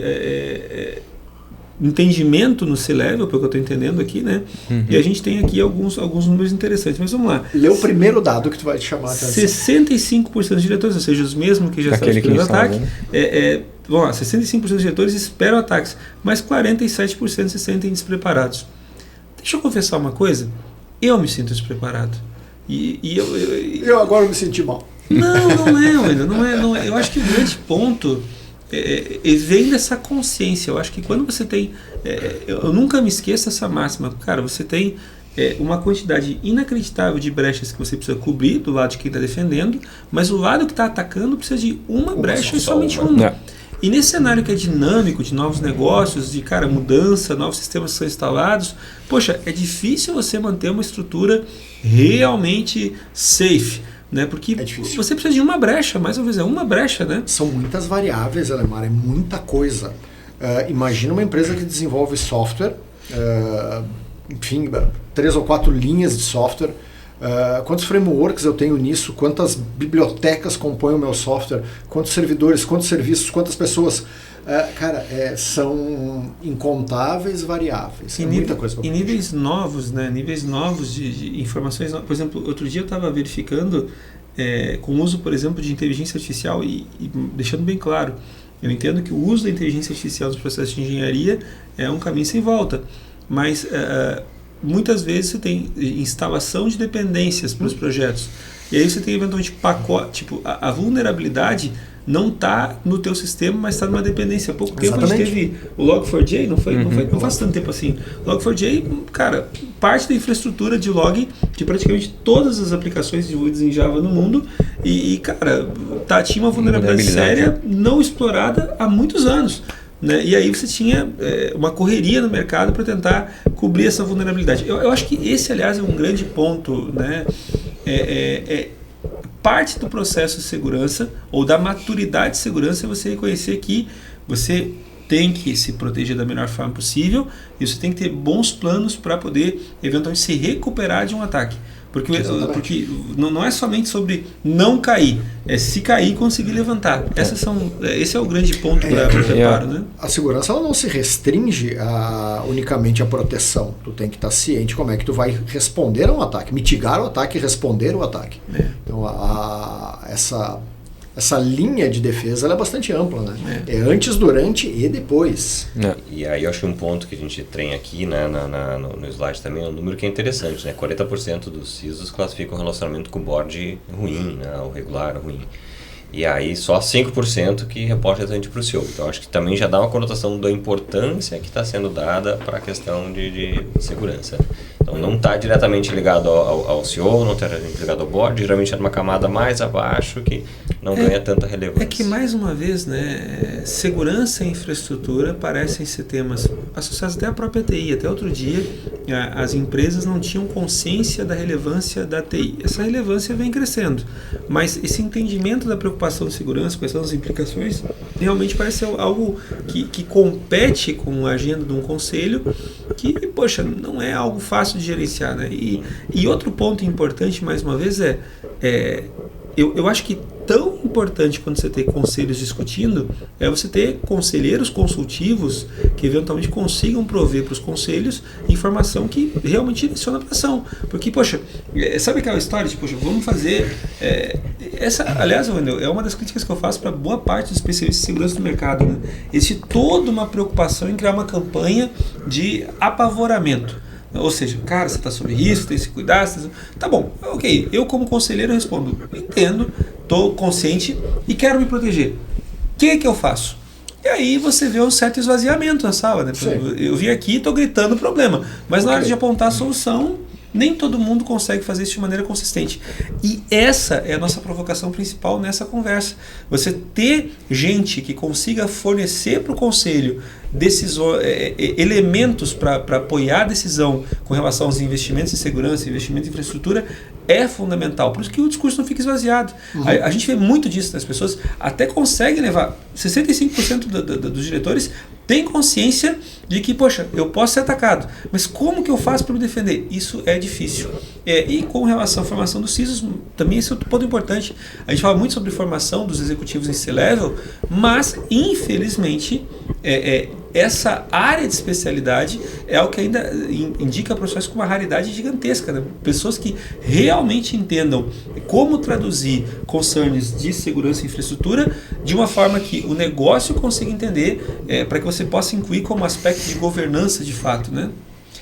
entendimento no C-Level, pelo que eu estou entendendo aqui, né? E a gente tem aqui alguns números interessantes. Mas vamos lá. Lê o primeiro dado que tu vai te chamar a atenção. 65% dos diretores, ou seja, os mesmos que já estavam esperando ataque, vamos lá, 65% dos diretores esperam ataques, mas 47% se sentem despreparados. Deixa eu confessar uma coisa, eu me sinto despreparado. Eu agora me senti mal. Não é. Eu acho que o grande ponto vem dessa consciência. Eu acho que quando você tem... eu nunca me esqueço dessa máxima. Cara, você tem uma quantidade inacreditável de brechas que você precisa cobrir do lado de quem está defendendo, mas o lado que está atacando precisa de uma brecha e somente uma. E nesse cenário que é dinâmico, de novos negócios, de mudança, novos sistemas que são instalados, poxa, é difícil você manter uma estrutura realmente safe, né? Porque você precisa de uma brecha, mais uma vez, uma brecha, né? São muitas variáveis, Alemar, é muita coisa. Imagina uma empresa que desenvolve software, enfim, 3 ou 4 linhas de software. Quantos frameworks eu tenho nisso? Quantas bibliotecas compõem o meu software? Quantos servidores? Quantos serviços? Quantas pessoas? São incontáveis variáveis. Muita coisa. E níveis novos, né? Níveis novos de informações. Por exemplo, outro dia eu estava verificando com o uso, por exemplo, de inteligência artificial e deixando bem claro, eu entendo que o uso da inteligência artificial nos processos de engenharia é um caminho sem volta, mas muitas vezes você tem instalação de dependências para os projetos. E aí você tem eventualmente pacote, tipo, a vulnerabilidade não está no teu sistema, mas está numa dependência. Há pouco tempo a gente teve o Log4j, não faz tanto tempo assim. Log4j, cara, parte da infraestrutura de log de praticamente todas as aplicações desenvolvidas em Java no mundo e cara, tinha uma vulnerabilidade séria, não explorada há muitos anos. Né? E aí você tinha uma correria no mercado para tentar cobrir essa vulnerabilidade. Eu acho que esse, aliás, é um grande ponto, né? Parte do processo de segurança ou da maturidade de segurança é você reconhecer que você tem que se proteger da melhor forma possível e você tem que ter bons planos para poder eventualmente se recuperar de um ataque. Porque não é somente sobre não cair, é se cair conseguir levantar. Esse é o grande ponto para o preparo. Né? A segurança ela não se restringe unicamente à proteção. Tu tem que estar ciente como é que tu vai responder a um ataque, mitigar o ataque e responder o ataque. Então, essa linha de defesa ela é bastante ampla, né? É antes, durante e depois. E aí eu acho que um ponto que a gente tem aqui, né, no slide também é um número que é interessante, né? 40% dos CISOs classificam o relacionamento com o board ruim, né? O regular ruim. E aí só 5% que reporta diretamente para o CEO. Então acho que também já dá uma conotação da importância que está sendo dada para a questão de segurança. Então não está diretamente ligado ao CEO, não está diretamente ligado ao board, geralmente é uma camada mais abaixo que não ganha tanta relevância. É que mais uma vez, né, segurança e infraestrutura parecem ser temas associados até à própria TI. Até outro dia as empresas não tinham consciência da relevância da TI. Essa relevância vem crescendo, mas esse entendimento da preocupação de segurança, quais são as implicações, realmente parece ser algo que compete com a agenda de um conselho que, poxa, não é algo fácil de gerenciar, né? E outro ponto importante, mais uma vez, eu acho que tão importante quando você ter conselhos discutindo é você ter conselheiros consultivos que eventualmente consigam prover para os conselhos informação que realmente direciona para ação. Porque, poxa, sabe aquela história de, poxa, vamos fazer... aliás, Wendel, é uma das críticas que eu faço para boa parte dos especialistas de segurança do mercado, né? Existe toda uma preocupação em criar uma campanha de apavoramento. Ou seja, cara, você está sob risco, tem que se cuidar. Tá bom, ok. Eu como conselheiro respondo, entendo, estou consciente e quero me proteger. O que eu faço? E aí você vê um certo esvaziamento na sala, né? Eu vim aqui e estou gritando o problema, mas na hora de apontar a solução, nem todo mundo consegue fazer isso de maneira consistente. E essa é a nossa provocação principal nessa conversa. Você ter gente que consiga fornecer para o conselho elementos para apoiar a decisão com relação aos investimentos em segurança, investimentos em infraestrutura, é fundamental. Por isso que o discurso não fica esvaziado. A gente vê muito disso, né? As pessoas até conseguem levar... 65% dos diretores têm consciência de que, poxa, eu posso ser atacado, mas como que eu faço para me defender? Isso é difícil. E com relação à formação dos CISOs, também esse é outro ponto importante. A gente fala muito sobre formação dos executivos em C-Level, mas, infelizmente, essa área de especialidade é o que ainda indica profissionais com uma raridade gigantesca, né? Pessoas que realmente entendam como traduzir concerns de segurança e infraestrutura de uma forma que o negócio consiga entender, para que você possa incluir como aspecto de governança de fato, né?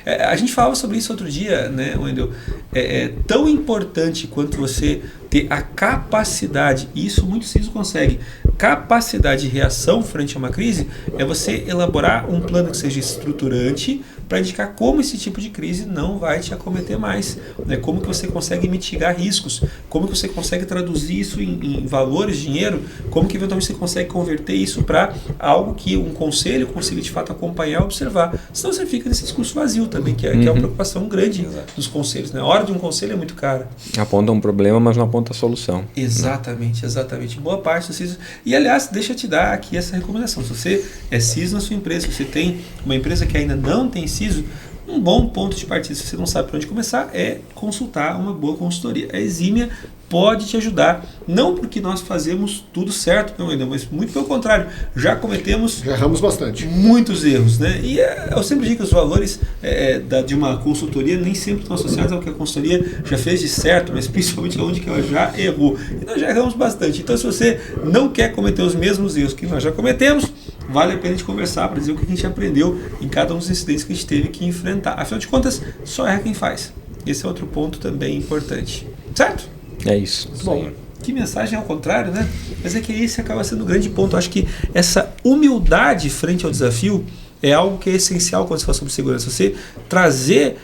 A gente falava sobre isso outro dia, né, Wendel? É tão importante quanto você ter a capacidade, e isso muitos CISOs conseguem, capacidade de reação frente a uma crise, é você elaborar um plano que seja estruturante para indicar como esse tipo de crise não vai te acometer mais, né? Como que você consegue mitigar riscos, como que você consegue traduzir isso em valores, dinheiro, como que eventualmente você consegue converter isso para algo que um conselho consiga de fato acompanhar, observar. Senão você fica nesse discurso vazio também, que é uma preocupação grande dos conselhos, né? A hora de um conselho é muito cara. Aponta um problema, mas não aponta a solução. Exatamente, exatamente. Boa parte dos CISOs. E aliás, deixa eu te dar aqui essa recomendação. Se você é CISO na sua empresa, se você tem uma empresa que ainda não tem CISO, um bom ponto de partida, se você não sabe por onde começar, é consultar uma boa consultoria. A Exímia pode te ajudar, não porque nós fazemos tudo certo, não, ainda, mas muito pelo contrário, já erramos bastante, muitos erros, né? E eu sempre digo que os valores de uma consultoria nem sempre estão associados ao que a consultoria já fez de certo, mas principalmente aonde que ela já errou. E nós já erramos bastante. Então, se você não quer cometer os mesmos erros que nós já cometemos, vale a pena a gente conversar para dizer o que a gente aprendeu em cada um dos incidentes que a gente teve que enfrentar. Afinal de contas, só erra quem faz. Esse é outro ponto também importante. Certo? É isso. Bom, que mensagem ao contrário, né? Mas é que esse acaba sendo o grande ponto. Eu acho que essa humildade frente ao desafio é algo que é essencial quando se fala sobre segurança. Você trazer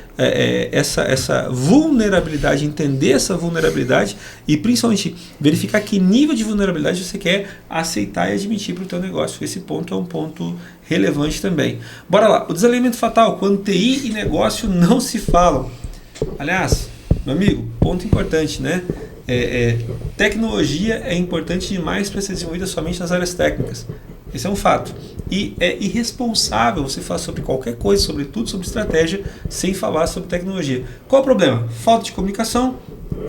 essa vulnerabilidade, entender essa vulnerabilidade e principalmente verificar que nível de vulnerabilidade você quer aceitar e admitir para o teu negócio. Esse ponto é um ponto relevante também. Bora lá. O desalinhamento fatal, quando TI e negócio não se falam. Aliás, meu amigo, ponto importante, né? Tecnologia é importante demais para ser desenvolvida somente nas áreas técnicas. Esse é um fato. E é irresponsável você falar sobre qualquer coisa, sobretudo sobre estratégia, sem falar sobre tecnologia. Qual é o problema? Falta de comunicação.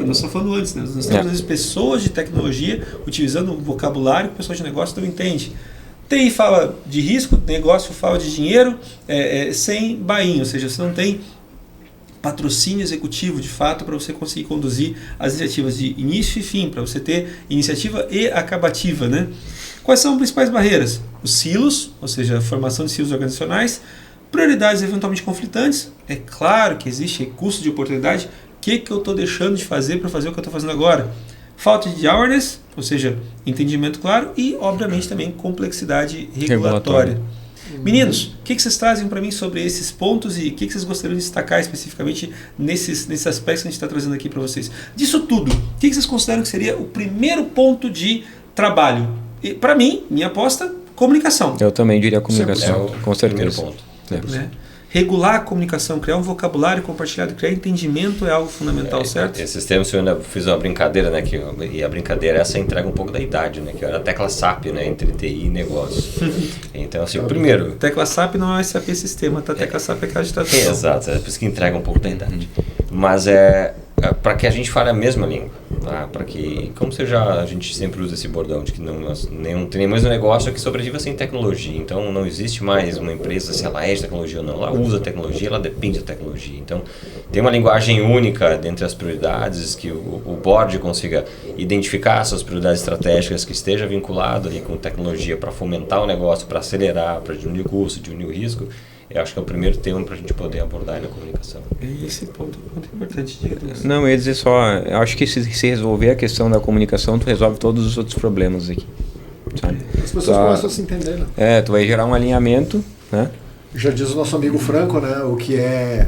Nós estamos falando antes, né? Nós temos às vezes pessoas de tecnologia utilizando um vocabulário que o pessoal de negócio não entende. TI fala de risco, negócio fala de dinheiro, sem bainho, ou seja, você não tem patrocínio executivo de fato para você conseguir conduzir as iniciativas de início e fim, para você ter iniciativa e acabativa, né? Quais são as principais barreiras? Os silos, ou seja, a formação de silos organizacionais, prioridades eventualmente conflitantes, é claro que existe custo de oportunidade, o que eu estou deixando de fazer para fazer o que eu estou fazendo agora? falta de awareness, ou seja, entendimento claro, e, obviamente, também complexidade regulatória. Meninos, o que vocês trazem para mim sobre esses pontos e o que vocês gostariam de destacar especificamente nesses aspectos que a gente está trazendo aqui para vocês? Disso tudo, o que vocês consideram que seria o primeiro ponto de trabalho? Para mim, minha aposta, comunicação. Eu também diria comunicação, com certeza. Primeiro ponto. Né? Regular a comunicação, criar um vocabulário compartilhado, criar entendimento é algo fundamental, certo? Esses tempos eu ainda fiz uma brincadeira, né? E a brincadeira essa entrega um pouco da idade, né? Que era a tecla SAP, né? Entre TI e negócios. Então, assim, primeiro... Tecla SAP não é SAP sistema, tá? Tecla SAP é aquela de tradução. Exato, é por isso que entrega um pouco da idade. Mas para que a gente fale a mesma língua, tá? Para que, como a gente sempre usa esse bordão de que não tem mais um negócio que sobreviva sem tecnologia. Então não existe mais uma empresa se ela é de tecnologia ou não. Ela usa tecnologia, ela depende da tecnologia. Então tem uma linguagem única dentre as prioridades, que o board consiga identificar essas prioridades estratégicas, que esteja vinculado ali com tecnologia para fomentar o negócio, para acelerar, para diminuir o custo, diminuir o risco. Eu acho que é o primeiro tema para a gente poder abordar na comunicação. Esse ponto é um ponto importante. Não, eu ia dizer só, eu acho que se resolver a questão da comunicação, tu resolve todos os outros problemas aqui. Sabe? As pessoas começam a se entender, né? Tu vai gerar um alinhamento, né? Já diz o nosso amigo Franco, né? O que é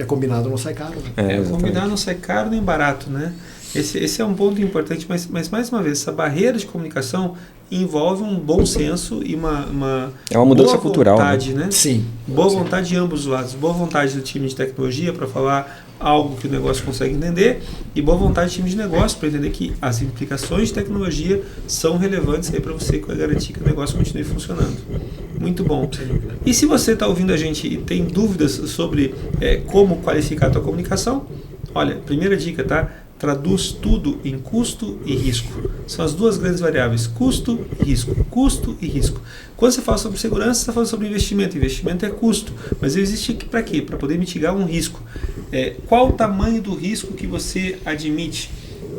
combinado não sai caro, né? Combinado não sai caro nem barato, né? Esse é um ponto importante, mas mais uma vez, essa barreira de comunicação envolve um bom senso e uma mudança boa cultural, vontade, né? Sim. Boa vontade de ambos os lados. Boa vontade do time de tecnologia para falar algo que o negócio consegue entender e boa vontade do time de negócio para entender que as implicações de tecnologia são relevantes para você garantir que o negócio continue funcionando. Muito bom. E se você está ouvindo a gente e tem dúvidas sobre como qualificar a tua comunicação, olha, primeira dica, tá? Traduz tudo em custo e risco. São as duas grandes variáveis, custo e risco. Custo e risco. Quando você fala sobre segurança, você está falando sobre investimento. Investimento é custo, mas ele existe para quê? Para poder mitigar um risco. Qual o tamanho do risco que você admite?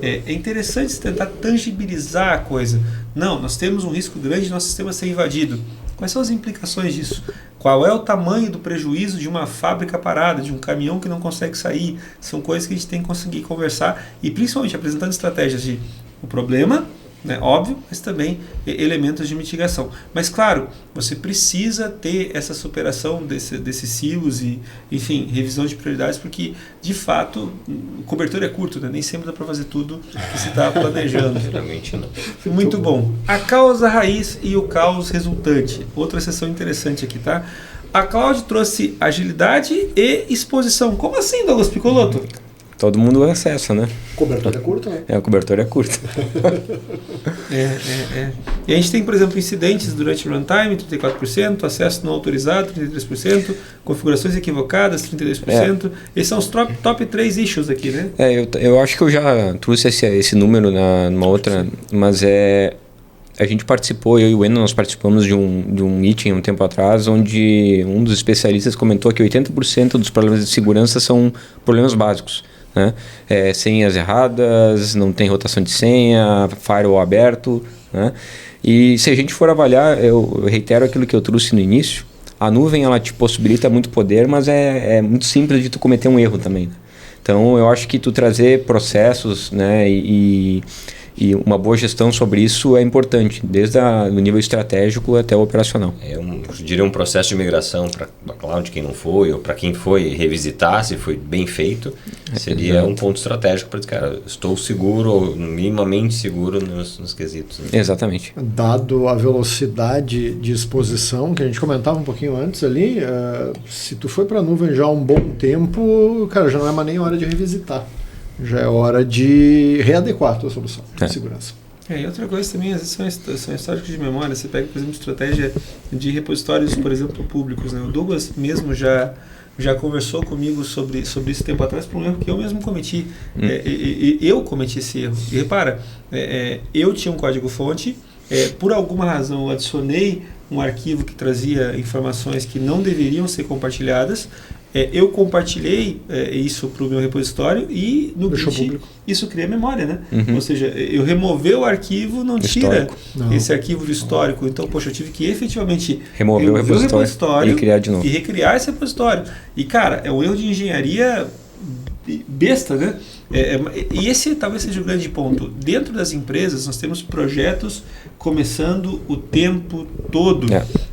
É interessante tentar tangibilizar a coisa. Não, nós temos um risco grande de nosso sistema ser invadido. Quais são as implicações disso? Qual é o tamanho do prejuízo de uma fábrica parada, de um caminhão que não consegue sair? São coisas que a gente tem que conseguir conversar e principalmente apresentando estratégias de o problema, né, óbvio, mas também elementos de mitigação. Mas claro, você precisa ter essa superação desses silos e, enfim, revisão de prioridades, porque de fato o cobertor é curto, né? Nem sempre dá para fazer tudo que se está planejando. Geralmente não. Muito bom. A causa raiz e o caos resultante. Outra sessão interessante aqui, tá? A Cloud trouxe agilidade e exposição. Como assim, Douglas Piccolotto? Todo mundo acessa, né? O cobertor é curto, né? O cobertor é curto. E a gente tem, por exemplo, incidentes durante o runtime, 34%, acesso não autorizado, 33%, configurações equivocadas, 32%. Esses são os top 3 issues aqui, né? Eu acho que eu já trouxe esse número numa outra, mas a gente participou, eu e o Wendel, nós participamos de um meeting um tempo atrás, onde um dos especialistas comentou que 80% dos problemas de segurança são problemas básicos. Né? Senhas erradas, não tem rotação de senha, firewall aberto. Né? E se a gente for avaliar, eu reitero aquilo que eu trouxe no início, a nuvem ela te possibilita muito poder, mas é muito simples de tu cometer um erro também. Né? Então eu acho que tu trazer processos, né, e uma boa gestão sobre isso é importante, desde o nível estratégico até o operacional. Eu diria um processo de migração para a cloud, quem não foi, ou para quem foi revisitar, se foi bem feito, seria um ponto estratégico para dizer, cara, estou seguro ou minimamente seguro nos quesitos. Né? Exatamente. Dado a velocidade de exposição, que a gente comentava um pouquinho antes ali, se tu foi para a nuvem já há um bom tempo, cara, já não é mais nem hora de revisitar. Já é hora de readequar a tua solução de segurança. E outra coisa também, às vezes são históricos de memória. Você pega, por exemplo, estratégia de repositórios, por exemplo, públicos. Né? O Douglas mesmo já conversou comigo sobre isso tempo atrás, por um erro que eu mesmo cometi. Eu cometi esse erro. E repara, eu tinha um código-fonte, por alguma razão eu adicionei um arquivo que trazia informações que não deveriam ser compartilhadas. Eu compartilhei isso para o meu repositório e no Git isso cria memória, né? Uhum. Ou seja, eu remover o arquivo não tira esse arquivo do histórico. Então, poxa, eu tive que efetivamente remover o repositório e criar de novo. E recriar esse repositório. E, cara, é um erro de engenharia besta, né? E esse talvez seja o grande ponto. Dentro das empresas, nós temos projetos começando o tempo todo.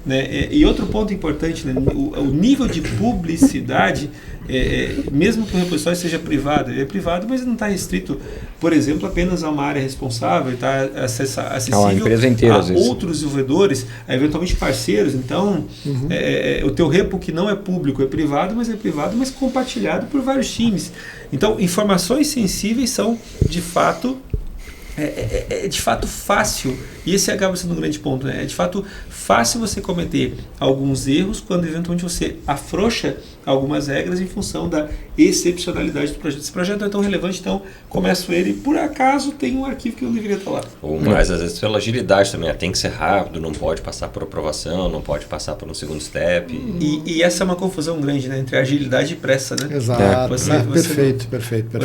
Né? E outro ponto importante, né? O nível de publicidade, mesmo que o repositório seja privado, ele é privado, mas não está restrito, por exemplo, apenas a uma área responsável, está acessível a empresa inteira, a outros desenvolvedores, a eventualmente parceiros. Então, o teu repo que não é público é privado, mas compartilhado por vários times. Então, informações sensíveis são, de fato, de fato fácil, e esse acaba sendo um grande ponto, né? É de fato fácil você cometer alguns erros quando eventualmente você afrouxa algumas regras em função da excepcionalidade do projeto. Esse projeto não é tão relevante, então começo ele, por acaso tem um arquivo que não deveria estar lá. Ou mais, às vezes, pela agilidade também, tem que ser rápido, não pode passar por aprovação, não pode passar por um segundo step. E essa é uma confusão grande, né? Entre agilidade e pressa, né? Exato. Perfeito.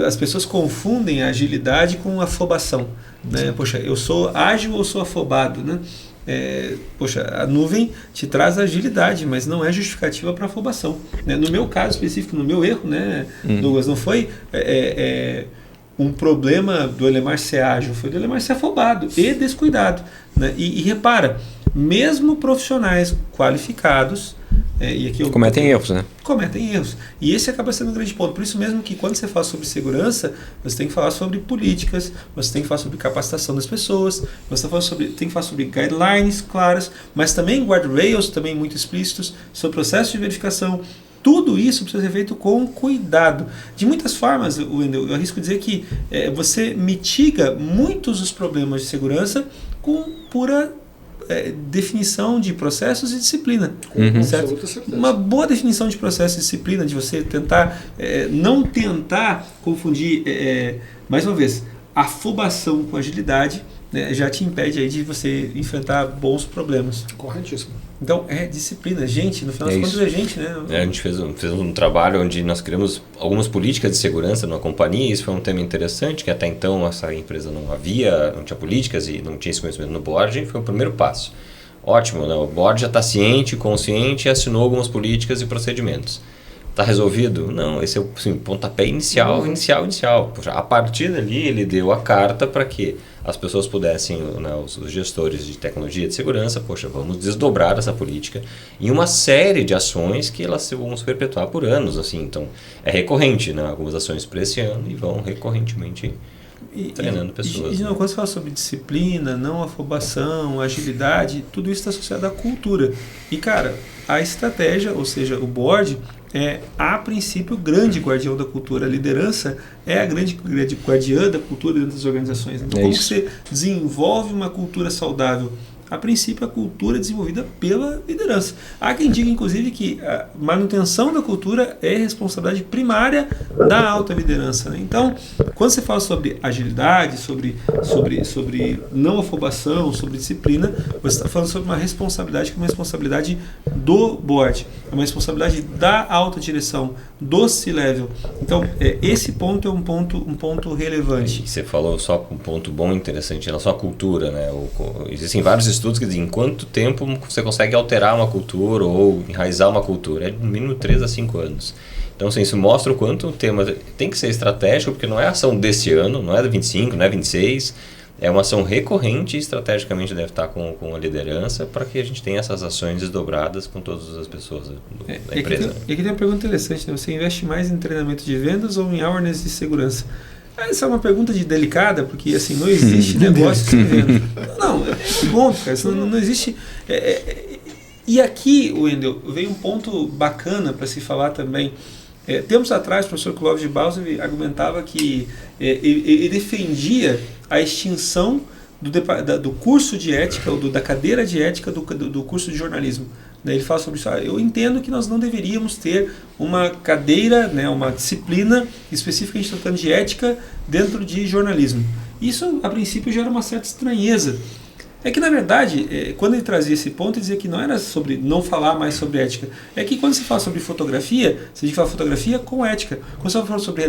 As pessoas confundem a agilidade com afobação. Né? Poxa, eu sou ágil ou sou afobado, né? A nuvem te traz agilidade, mas não é justificativa para afobação. Né? No meu caso específico, no meu erro, né, Douglas, não foi um problema do Elemar ser ágil, foi do Elemar ser afobado e descuidado. Né? E repara, mesmo profissionais qualificados, e aqui cometem erros, né? Cometem erros. E esse acaba sendo um grande ponto. Por isso mesmo que quando você fala sobre segurança, você tem que falar sobre políticas, você tem que falar sobre capacitação das pessoas, você tem que falar sobre guidelines claras, mas também guardrails também muito explícitos, sobre processo de verificação. Tudo isso precisa ser feito com cuidado. De muitas formas, Wendel, eu arrisco dizer que você mitiga muitos dos problemas de segurança com pura definição de processos e disciplina. Certo? Uma boa definição de processo e disciplina, de você tentar, não tentar confundir, mais uma vez, afobação com agilidade, né, já te impede aí de você enfrentar bons problemas. Corretíssimo. Então, disciplina. Gente, no final das contas é gente, né? A gente fez um trabalho onde nós criamos algumas políticas de segurança numa companhia. Isso foi um tema interessante, que até então essa empresa não tinha políticas e não tinha esse conhecimento no board. Foi o primeiro passo. Ótimo, né? O board já está ciente, consciente e assinou algumas políticas e procedimentos. Está resolvido? Não, esse é o pontapé inicial. Poxa, a partir dali ele deu a carta para que as pessoas pudessem, né, os gestores de tecnologia de segurança, vamos desdobrar essa política em uma série de ações que elas vão se perpetuar por anos. Assim, então, é recorrente, né, algumas ações para esse ano e vão recorrentemente treinando pessoas. Quando você fala sobre disciplina, não afobação, agilidade, tudo isso está associado à cultura. E, cara, a estratégia, ou seja, o board, a princípio, o grande guardião da cultura. A liderança é a grande guardiã da cultura dentro das organizações. Então, como você desenvolve uma cultura saudável? A princípio, a cultura é desenvolvida pela liderança. Há quem diga, inclusive, que a manutenção da cultura é responsabilidade primária da alta liderança. Né? Então, quando você fala sobre agilidade, sobre não afobação, sobre disciplina, você está falando sobre uma responsabilidade que é uma responsabilidade do board, é uma responsabilidade da alta direção, do C-level. Então, esse ponto é um ponto relevante. E você falou só um ponto bom e interessante em relação à cultura. Né? Existem vários estudos que dizem em quanto tempo você consegue alterar uma cultura ou enraizar uma cultura. É no mínimo 3 a 5 anos. Então, assim, isso mostra o quanto o tema tem que ser estratégico, porque não é ação desse ano, não é 25, não é 26, é uma ação recorrente e estrategicamente deve estar com a liderança para que a gente tenha essas ações desdobradas com todas as pessoas da empresa. E aqui tem uma pergunta interessante, né? Você investe mais em treinamento de vendas ou em awareness de segurança? Essa é uma pergunta delicada, porque assim, não existe negócio sem venda. Não, é bom, cara, não existe... E aqui, Wendel, veio um ponto bacana para se falar também. Tempos atrás, o professor Clóvis de Balsam argumentava que ele defendia a extinção do curso de ética, ou da cadeira de ética do curso de jornalismo. Ele fala sobre isso. Eu entendo que nós não deveríamos ter uma cadeira, né, uma disciplina específica de tratando de ética dentro de jornalismo. Isso, a princípio, gera uma certa estranheza. É que, na verdade, quando ele trazia esse ponto, ele dizia que não era sobre não falar mais sobre ética. É que quando se fala sobre fotografia, você tem que falar fotografia com ética. Quando você fala sobre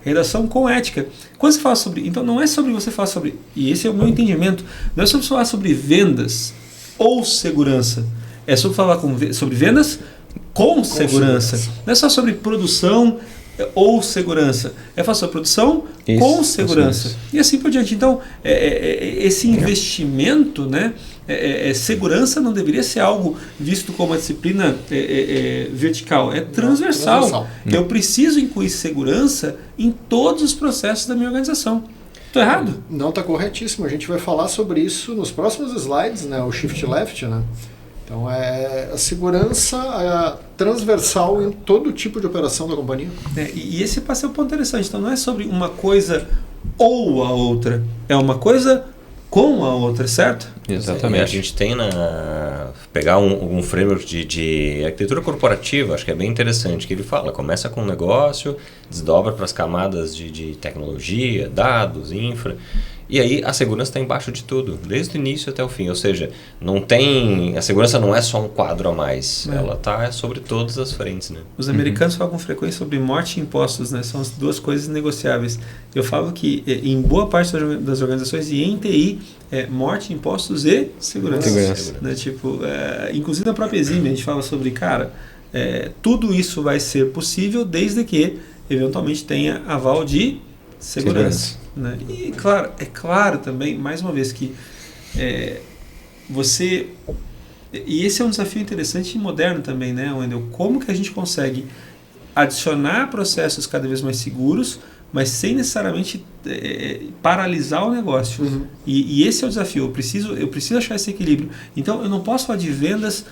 redação com ética. Quando você fala sobre... Então, não é sobre você falar sobre... E esse é o meu entendimento. Não é sobre falar sobre vendas ou segurança. É sobre falar sobre vendas com segurança. Não é só sobre produção ou segurança. É fator produção Isso, com segurança. isso. E assim por diante. Então, esse investimento, né? Segurança não deveria ser algo visto como uma disciplina vertical, é transversal. Eu preciso incluir segurança em todos os processos da minha organização. Estou errado? Não, está corretíssimo. A gente vai falar sobre isso nos próximos slides, né? O Shift Left, né? Então, a segurança transversal em todo tipo de operação da companhia. E esse passa a ser um ponto interessante. Então, não é sobre uma coisa ou a outra, é uma coisa com a outra, certo? Exatamente. A gente tem pegar um framework de arquitetura corporativa, acho que é bem interessante, que ele fala, começa com um negócio, desdobra para as camadas de tecnologia, dados, infra, e aí a segurança está embaixo de tudo, desde o início até o fim, ou seja, a segurança não é só um quadro a mais, ela está sobre todas as frentes. Né? Os americanos falam com frequência sobre morte e impostos, né? São as duas coisas negociáveis. Eu falo que em boa parte das organizações e em TI, morte, impostos e segurança. Né? Tipo, inclusive na própria Exime, a gente fala sobre, cara, tudo isso vai ser possível desde que eventualmente tenha aval de segurança. Né? E é claro também, mais uma vez, que você... E esse é um desafio interessante e moderno também, né, Wendel? Como que a gente consegue adicionar processos cada vez mais seguros, mas sem necessariamente paralisar o negócio. Uhum. E esse é o desafio. Eu preciso achar esse equilíbrio. Então, eu não posso falar de vendas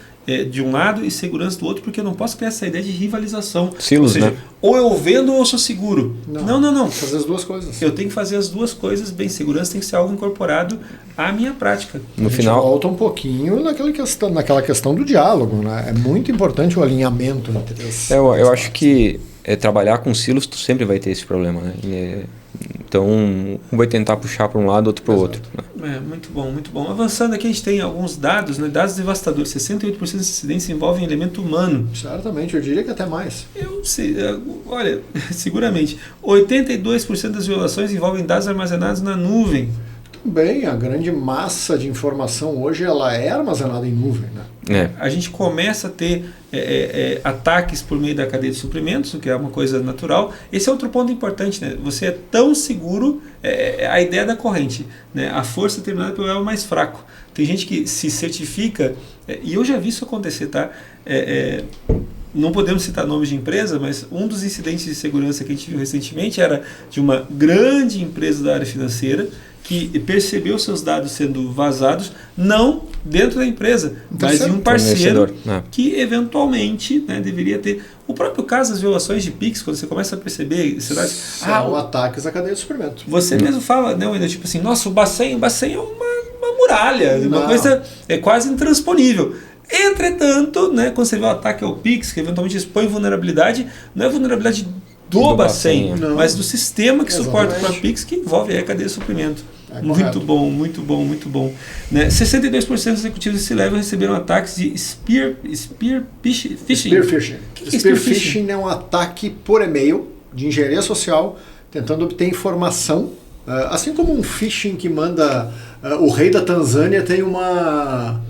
de um lado e segurança do outro, porque eu não posso criar essa ideia de rivalização. Silos, ou seja, né? Ou eu vendo ou eu sou seguro. Não. Fazer as duas coisas. Eu tenho que fazer as duas coisas bem. Segurança tem que ser algo incorporado à minha prática. No a gente final, volta um pouquinho naquela questão do diálogo, né? É muito importante o alinhamento entre as eu acho que trabalhar com silos, tu sempre vai ter esse problema, né? Então, um vai tentar puxar para um lado, outro para o outro. Né? Muito bom, muito bom. Avançando aqui, a gente tem alguns dados, né? Dados devastadores. 68% dos incidentes envolvem elemento humano. Certamente, eu diria que até mais. Eu sei, olha, seguramente. 82% das violações envolvem dados armazenados na nuvem. Bem, a grande massa de informação hoje ela é armazenada em nuvem, né? A gente começa a ter ataques por meio da cadeia de suprimentos, o que é uma coisa natural. Esse é outro ponto importante, né? Você é tão seguro, a ideia da corrente, né? A força determinada pelo elo mais fraco. Tem gente que se certifica, e eu já vi isso acontecer, tá? Não podemos citar nomes de empresa, mas um dos incidentes de segurança que a gente viu recentemente era de uma grande empresa da área financeira que percebeu seus dados sendo vazados, não dentro da emprra, mas em um parceiro que eventualmente, né, deveria ter. O próprio caso das violações de PIX, quando você começa a perceber... São ataques à cadeia de suprimento. Você mesmo fala, né, Wendel, tipo assim, nossa, o Bacen é uma muralha, uma coisa quase intransponível. Entretanto, né, quando você vê o ataque ao PIX, que eventualmente expõe vulnerabilidade, não é vulnerabilidade do Bacen, mas do sistema que suporta para PIX, que envolve a cadeia de suprimento. Muito bom, muito bom, muito bom. Né? 62% dos executivos desse level receberam ataques de spear phishing. Spear phishing é um ataque por e-mail de engenharia social tentando obter informação, assim como um phishing que manda o rei da Tanzânia tem uma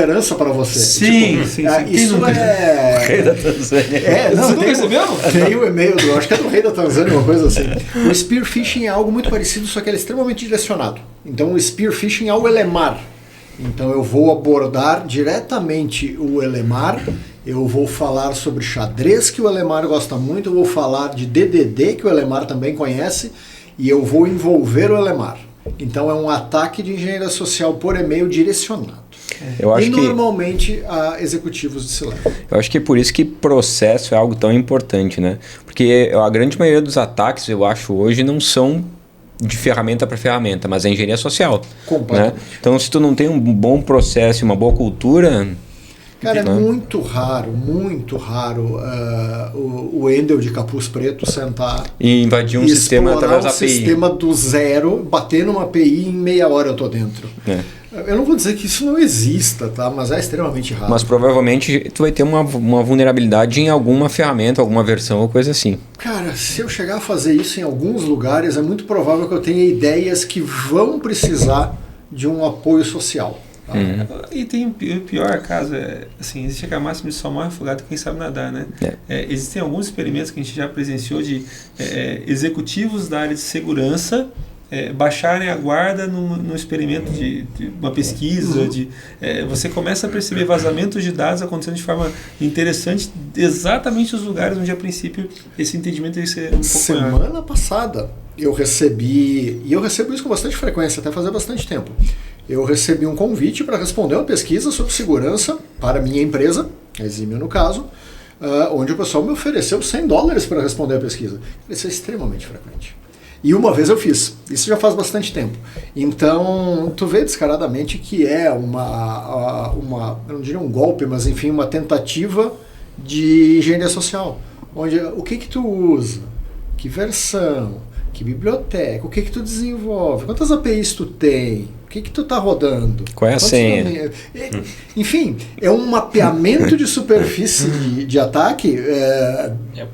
herança para você. Sim. Isso é... O rei da Tanzânia. Você não percebeu? Tem o e-mail, acho que é do rei da Tanzânia, uma coisa assim. O spear phishing é algo muito parecido, só que ele é extremamente direcionado. Então o spear phishing é o Elemar. Então eu vou abordar diretamente o Elemar, eu vou falar sobre xadrez, que o Elemar gosta muito, eu vou falar de DDD, que o Elemar também conhece, e eu vou envolver o Elemar. Então é um ataque de engenharia social por e-mail direcionado. E normalmente a executivos de C-Level. Eu acho que é por isso que processo é algo tão importante, né? Porque a grande maioria dos ataques, eu acho, hoje não são de ferramenta para ferramenta, mas é engenharia social. Né? Então, se tu não tem um bom processo e uma boa cultura... Cara, é muito raro o Wendel de capuz preto sentar e invadir um sistema através da API. Sistema do zero, bater numa API em meia hora eu tô dentro. Eu não vou dizer que isso não exista, tá? Mas é extremamente raro. Mas provavelmente tu vai ter uma vulnerabilidade em alguma ferramenta, alguma versão ou coisa assim. Cara, se eu chegar a fazer isso em alguns lugares, é muito provável que eu tenha ideias que vão precisar de um apoio social. E tem o pior caso, assim, existe aquela máxima de só morre afogado quem sabe nadar, né? Existem alguns experimentos que a gente já presenciou de executivos da área de segurança baixarem a guarda num experimento de uma pesquisa, você começa a perceber vazamentos de dados acontecendo de forma interessante, exatamente nos lugares onde a princípio esse entendimento ia ser um pouco Semana maior. passada eu recebi, e eu recebo isso com bastante frequência, até fazer bastante tempo, eu recebi um convite para responder uma pesquisa sobre segurança para a minha empresa, a Eximio no caso, onde o pessoal me ofereceu $100 para responder a pesquisa. Isso é extremamente frequente. E uma vez eu fiz. Isso já faz bastante tempo. Então, tu vê descaradamente que é uma eu não diria um golpe, mas enfim, uma tentativa de engenharia social. Onde, o que tu usa? Que versão? Que biblioteca? O que tu desenvolve? Quantas APIs tu tem? O que tu tá rodando? Qual é a senha? Enfim, é um mapeamento de superfície de ataque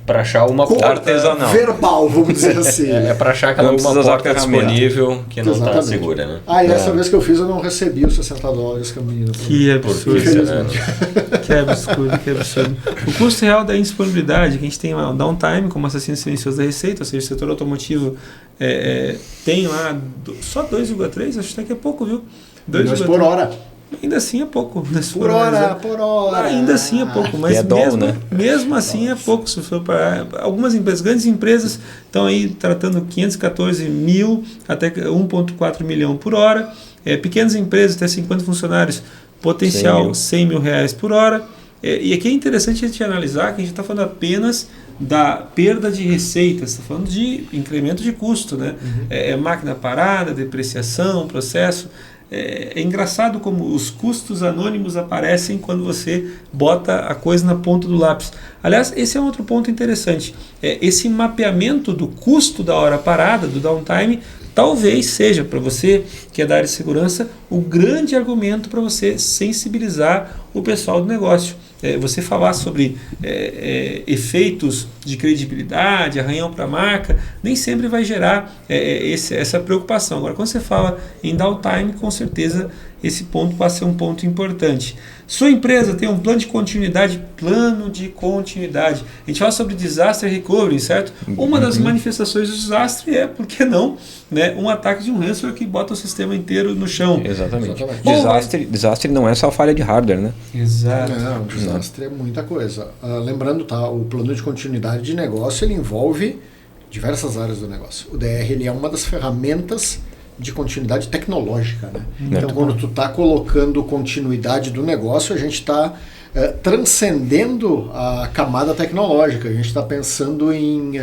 para achar uma porta artesanal. Verbal, vamos dizer assim. Para achar que não alguma porta disponível que não está segura, né? E essa vez que eu fiz eu não recebi os $60 que a menina falou. Que absurdo. Que absurdo, que absurdo. O custo real da indisponibilidade, que a gente tem lá o downtime como assassino silencioso da receita, ou seja, o setor automotivo tem lá só 2,3, acho que até que é pouco, viu? 2 por hora. Ainda assim é pouco. Por hora. Ainda assim é pouco, mas mesmo assim é pouco. Se for para algumas empresas, grandes empresas estão aí tratando 514 mil até 1,4 milhão por hora. Pequenas empresas até 50 funcionários, potencial R$100 mil por hora. E aqui é interessante a gente analisar que a gente está falando apenas da perda de receitas, está falando de incremento de custo, né? Máquina parada, depreciação, processo. É engraçado como os custos anônimos aparecem quando você bota a coisa na ponta do lápis. Aliás, esse é um outro ponto interessante. Esse mapeamento do custo da hora parada, do downtime, talvez seja, para você que é da área de segurança, o grande argumento para você sensibilizar o pessoal do negócio. Você falar sobre efeitos de credibilidade, arranhão para a marca, nem sempre vai gerar essa preocupação. Agora, quando você fala em downtime, com certeza esse ponto passa a ser um ponto importante. Sua empresa tem um plano de continuidade. A gente fala sobre disaster recovery, certo? Uma das manifestações do desastre é, por que não, né, um ataque de um ransomware que bota o sistema inteiro no chão. Exatamente. Desastre não é só falha de hardware, né? Exato. Não, desastre é muita coisa. Lembrando, o plano de continuidade de negócio ele envolve diversas áreas do negócio. O DR ele é uma das ferramentas de continuidade tecnológica, né? Então, quando tu está colocando continuidade do negócio, a gente está transcendendo a camada tecnológica. A gente está pensando em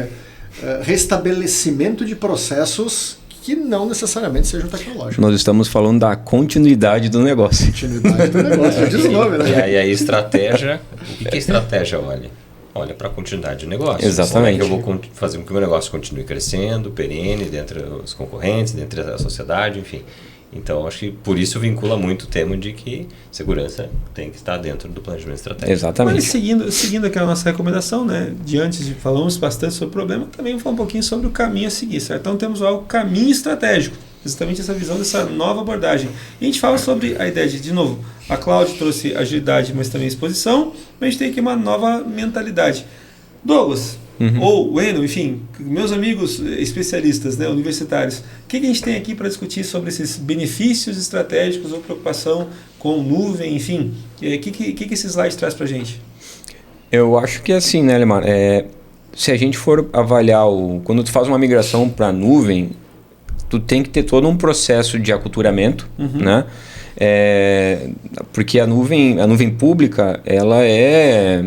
restabelecimento de processos que não necessariamente sejam tecnológicos. Nós estamos falando da continuidade do negócio. Continuidade do negócio, diz o nome, né? E aí a estratégia, o que a estratégia olha? Olha para a continuidade do negócio. Exatamente. Como é que eu vou fazer com que o meu negócio continue crescendo, perene, dentre os concorrentes, dentre a sociedade, enfim. Então, acho que por isso vincula muito o tema de que segurança tem que estar dentro do planejamento estratégico. Exatamente. Mas seguindo aquela nossa recomendação, né, falamos bastante sobre o problema, também vamos falar um pouquinho sobre o caminho a seguir, certo? Então, temos lá o caminho estratégico, justamente essa visão dessa nova abordagem. E a gente fala sobre a ideia de novo, a cloud trouxe agilidade, mas também exposição, mas a gente tem aqui uma nova mentalidade. Douglas, ou Wendel, enfim, meus amigos especialistas, né, universitários, o que a gente tem aqui para discutir sobre esses benefícios estratégicos ou preocupação com nuvem, enfim, o que esse slide traz para a gente? Eu acho que é assim, né, Lemar? Se a gente for avaliar, quando tu faz uma migração para a nuvem, tu tem que ter todo um processo de aculturamento, né? Porque a nuvem pública, ela é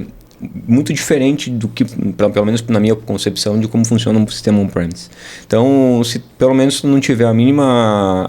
muito diferente do que, pelo menos na minha concepção, de como funciona um sistema on-premise. Então, se pelo menos tu não tiver a mínima...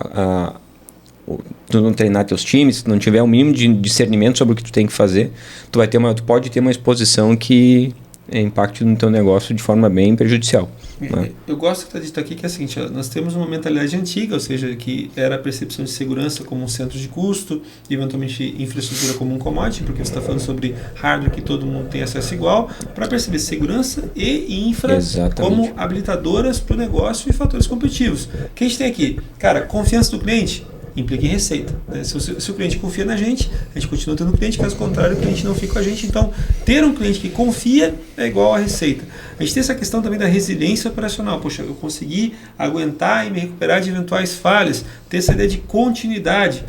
tu não treinar teus times, se tu não tiver o mínimo de discernimento sobre o que tu tem que fazer, tu pode ter uma exposição que impacte no teu negócio de forma bem prejudicial. Né? Eu gosto que está dito aqui que é o seguinte, nós temos uma mentalidade antiga, ou seja, que era a percepção de segurança como um centro de custo, eventualmente infraestrutura como um commodity, porque você está falando sobre hardware que todo mundo tem acesso igual, para perceber segurança e infra como habilitadoras para o negócio e fatores competitivos. O que a gente tem aqui? Cara, confiança do cliente. implica em receita. Né? Se o cliente confia na gente, a gente continua tendo cliente, caso contrário, o cliente não fica com a gente. Então, ter um cliente que confia é igual a receita. A gente tem essa questão também da resiliência operacional. Poxa, eu consegui aguentar e me recuperar de eventuais falhas, ter essa ideia de continuidade.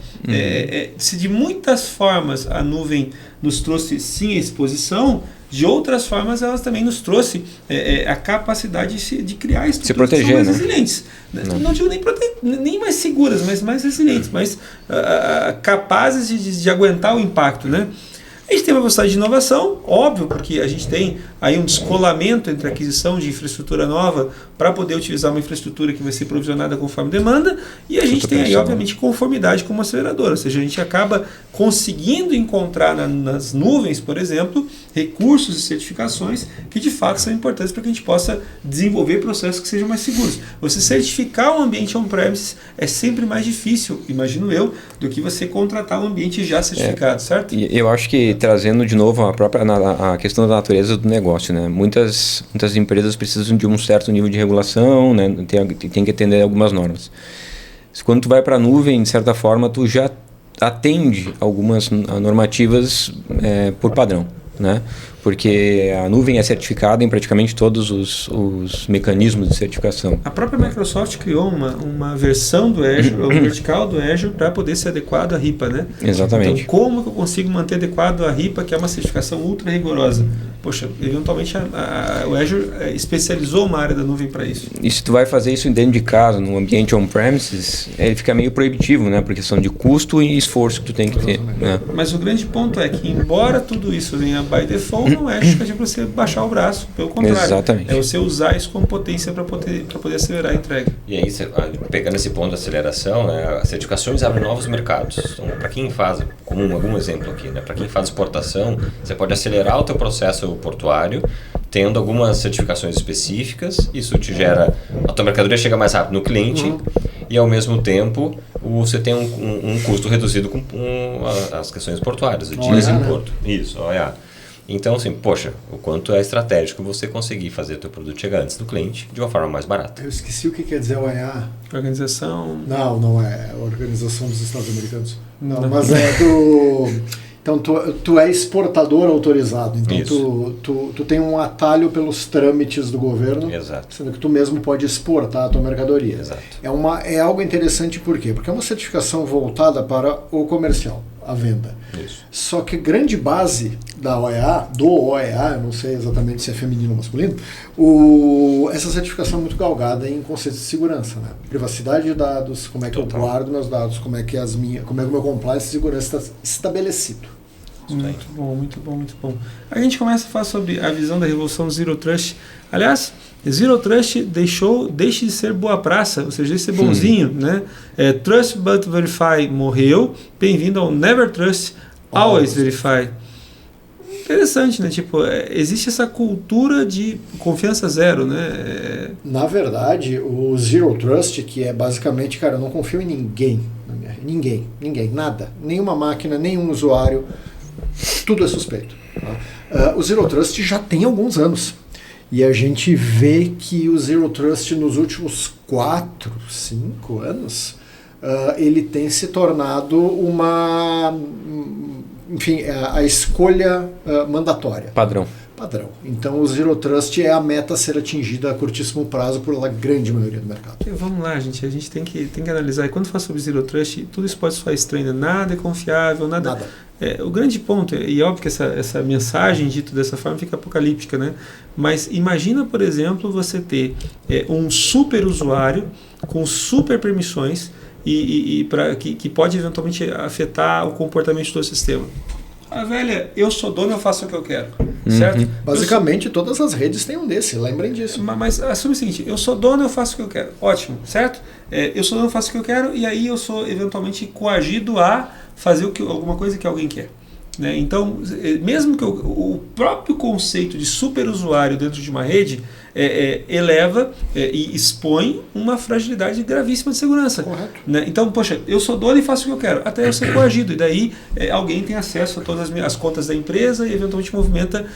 Se de muitas formas a nuvem nos trouxe sim a exposição, de outras formas elas também nos trouxe a capacidade de criar estruturas se proteger, que são mais né? resilientes. Não digo nem mais seguras, mas mais resilientes, mais capazes de aguentar o impacto, né? A gente tem uma velocidade de inovação, óbvio, porque a gente tem aí um descolamento entre a aquisição de infraestrutura nova para poder utilizar uma infraestrutura que vai ser provisionada conforme demanda, e a gente tem aí, obviamente, conformidade como aceleradora, ou seja, a gente acaba conseguindo encontrar nas nuvens, por exemplo, recursos e certificações que de fato são importantes para que a gente possa desenvolver processos que sejam mais seguros. Você certificar um ambiente on-premises é sempre mais difícil, imagino eu, do que você contratar um ambiente já certificado, certo? E eu acho que trazendo de novo a questão da natureza do negócio, né? Muitas empresas precisam de um certo nível de regulação, né? Tem que atender algumas normas. Quando tu vai para a nuvem, de certa forma, tu já atende algumas normativas por padrão, né? Porque a nuvem é certificada em praticamente todos os mecanismos de certificação. A própria Microsoft criou uma versão do Azure, uma vertical do Azure, para poder ser adequado à RIPA, né? Exatamente. Então, como que eu consigo manter adequado à RIPA, que é uma certificação ultra rigorosa? Poxa, eventualmente o Azure especializou uma área da nuvem para isso. E se tu vai fazer isso dentro de casa, num ambiente on-premises, ele fica meio proibitivo, né? Por questão de custo e esforço que tu tem que ter. Né? Mas o grande ponto é que, embora tudo isso venha by default, não é justificativa para você baixar o braço, pelo contrário. Exatamente. É você usar isso como potência para poder acelerar a entrega. E aí, pegando esse ponto da aceleração, né, as certificações abrem novos mercados. Então, para quem faz, como algum exemplo aqui, né, para quem faz exportação, você pode acelerar o teu processo portuário, tendo algumas certificações específicas. Isso te gera, a tua mercadoria chega mais rápido no cliente e, ao mesmo tempo, você tem um custo reduzido com as questões portuárias, o dias em porto. Isso, olha. Então, assim, poxa, o quanto é estratégico você conseguir fazer o teu produto chegar antes do cliente de uma forma mais barata. Eu esqueci o que quer dizer OEA. Organização... Não é a Organização dos Estados Americanos. Não, mas é do... Então, tu é exportador autorizado. Então, tu tem um atalho pelos trâmites do governo. Exato. Sendo que tu mesmo pode exportar a tua mercadoria. Exato. É algo interessante, por quê? Porque é uma certificação voltada para o comercial, a venda. Isso. Só que grande base da OEA, eu não sei exatamente se é feminino ou masculino, essa certificação é muito galgada em conceitos de segurança, né? Privacidade de dados, como é que eu guardo meus dados, como é que o meu compliance de segurança está estabelecido. Muito bom, muito bom, muito bom. A gente começa a falar sobre a visão da revolução Zero Trust. Aliás, Zero Trust deixe de ser boa praça, ou seja, de ser bonzinho, né? Trust but Verify morreu, bem-vindo ao Never Trust, Always Verify. Interessante, né? Tipo, existe essa cultura de confiança zero, né? Na verdade, o Zero Trust, que é basicamente, cara, eu não confio em ninguém, ninguém, nada, nenhuma máquina, nenhum usuário, tudo é suspeito. Tá? O Zero Trust já tem alguns anos. E a gente vê que o Zero Trust nos últimos 4, 5 anos, ele tem se tornado a escolha mandatória. Padrão. Então o Zero Trust é a meta a ser atingida a curtíssimo prazo pela grande maioria do mercado. Vamos lá, gente. A gente tem que analisar. E quando fala sobre Zero Trust, tudo isso pode soar estranho. Nada é confiável, nada. O grande ponto, e óbvio que essa mensagem dita dessa forma fica apocalíptica, né? Mas imagina, por exemplo, você ter um super usuário com super permissões que pode eventualmente afetar o comportamento do sistema. Velha, eu sou dono, eu faço o que eu quero, certo? Basicamente, todas as redes têm um desse, lembrem disso. Mas assume o seguinte, eu sou dono, eu faço o que eu quero, ótimo, certo? Eu sou dono, eu faço o que eu quero, e aí eu sou eventualmente coagido a fazer alguma coisa que alguém quer. Né? Então, mesmo que o próprio conceito de superusuário dentro de uma rede eleva e expõe uma fragilidade gravíssima de segurança. Correto. Né? Então, poxa, eu sou dono e faço o que eu quero, até eu ser coagido. E daí alguém tem acesso a todas as contas da empresa e eventualmente movimenta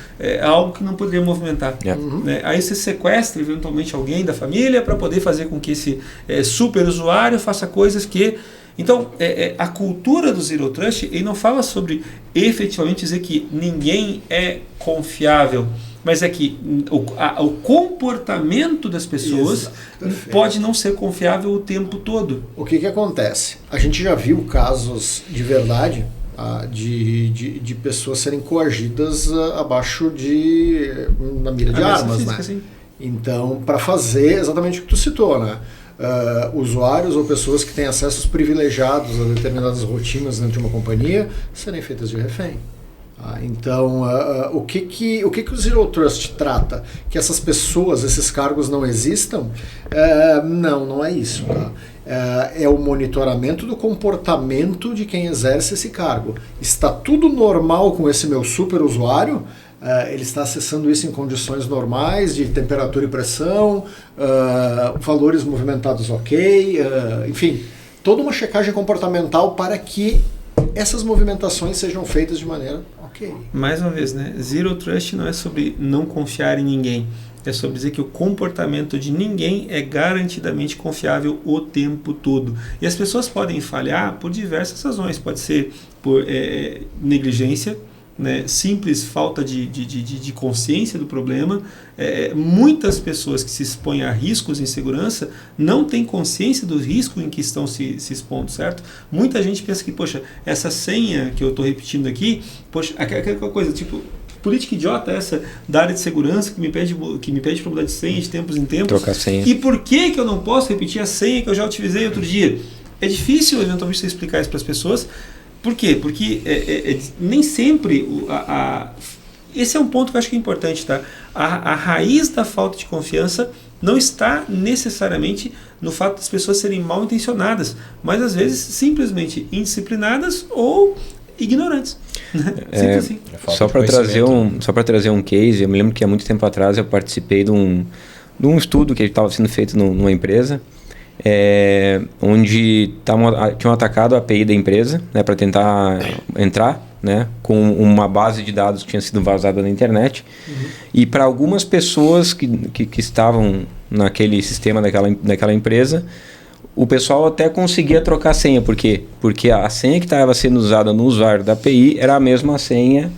algo que não poderia movimentar. Né? Aí você sequestra eventualmente alguém da família para poder fazer com que esse superusuário faça coisas que Então, a cultura do Zero Trust, ele não fala sobre efetivamente dizer que ninguém é confiável, mas é que o comportamento das pessoas pode não ser confiável o tempo todo. O que acontece? A gente já viu casos de verdade de pessoas serem coagidas abaixo na mira de armas, física, né? Sim. Então, para fazer exatamente o que tu citou, né? Usuários ou pessoas que têm acessos privilegiados a determinadas rotinas dentro de uma companhia serem feitas de refém. Então, o que o Zero Trust trata? Que essas pessoas, esses cargos não existam? Não é isso. Tá? É o monitoramento do comportamento de quem exerce esse cargo. Está tudo normal com esse meu super usuário? Ele está acessando isso em condições normais, de temperatura e pressão, valores movimentados ok, enfim, toda uma checagem comportamental para que essas movimentações sejam feitas de maneira ok. Mais uma vez, né? Zero Trust não é sobre não confiar em ninguém. É sobre dizer que o comportamento de ninguém é garantidamente confiável o tempo todo. E as pessoas podem falhar por diversas razões. Pode ser por negligência, né? Simples falta de consciência do problema. Muitas pessoas que se expõem a riscos em segurança não têm consciência do risco em que estão se expondo, certo? Muita gente pensa que, poxa, essa senha que eu estou repetindo aqui, poxa, aquela coisa, tipo, política idiota essa da área de segurança que me pede para mudar de senha de tempos em tempos. Trocar senha. E por que eu não posso repetir a senha que eu já utilizei outro dia? É difícil, eventualmente, você explicar isso para as pessoas. Por quê? Porque nem sempre... esse é um ponto que eu acho que é importante, tá? A raiz da falta de confiança não está necessariamente no fato das pessoas serem mal intencionadas, mas às vezes simplesmente indisciplinadas ou ignorantes. Sempre assim. Só para trazer um case, eu me lembro que há muito tempo atrás eu participei de um estudo que estava sendo feito numa empresa, onde tinham atacado a API da empresa, né, para tentar entrar, né, com uma base de dados que tinha sido vazada na internet. E para algumas pessoas que estavam naquele sistema daquela empresa, o pessoal até conseguia trocar a senha. Por quê? Porque a senha que estava sendo usada no usuário da API era a mesma senha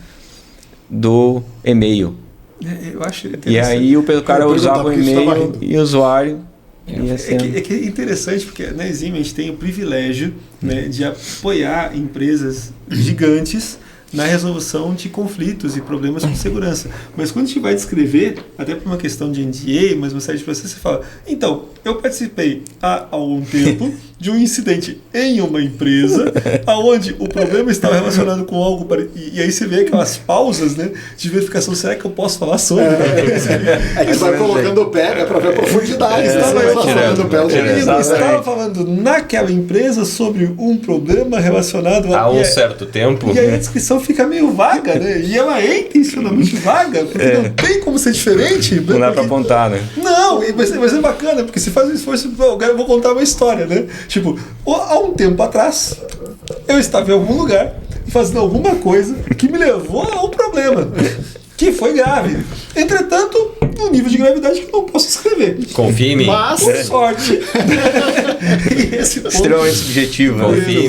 do e-mail. Eu acho e aí o cara usava o e-mail e o usuário... É interessante porque na Exime a gente tem o privilégio, né, de apoiar empresas gigantes na resolução de conflitos e problemas de segurança. Mas quando a gente vai descrever, até por uma questão de NDA, mas uma série de processos, você fala, então, eu participei há algum tempo de um incidente em uma empresa onde o problema estava relacionado com algo e aí você vê aquelas pausas, né, de verificação, será que eu posso falar sobre? Que vai colocando o pé, né, para ver a profundidade. Estava falando naquela empresa sobre um problema relacionado há um certo tempo. E aí a descrição fica meio vaga, né? E ela é intencionalmente vaga, porque não tem como ser diferente. Não dá para apontar, né? Não, mas é bacana, porque você faz um esforço, eu vou contar uma história, né? Tipo, há um tempo atrás, eu estava em algum lugar fazendo alguma coisa que me levou a um problema, que foi grave. Entretanto, no nível de gravidade que não posso escrever. Confia em mim. Mas, por sorte. E esse ponto... extremamente subjetivo. Confia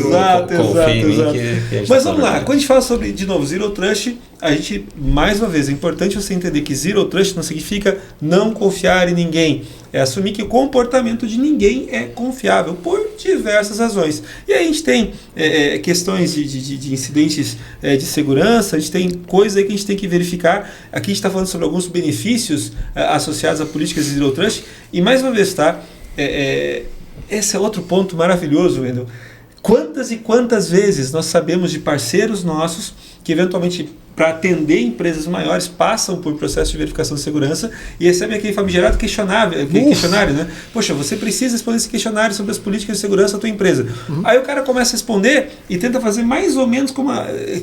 em mim que a gente Mas vamos lá, quando a gente fala sobre, de novo, Zero Trust, a gente, mais uma vez, é importante você entender que Zero Trust não significa não confiar em ninguém. É assumir que o comportamento de ninguém é confiável por diversas razões. E aí a gente tem questões de incidentes de segurança, a gente tem coisas aí que a gente tem que verificar. Aqui a gente está falando sobre alguns benefícios associados a políticas de Zero Trust. E mais uma vez, tá? Esse é outro ponto maravilhoso, Wendel. Quantas e quantas vezes nós sabemos de parceiros nossos que eventualmente para atender empresas maiores passam por processo de verificação de segurança e recebem aquele famigerado questionário, né? Poxa, você precisa responder esse questionário sobre as políticas de segurança da tua empresa. Aí o cara começa a responder e tenta fazer mais ou menos como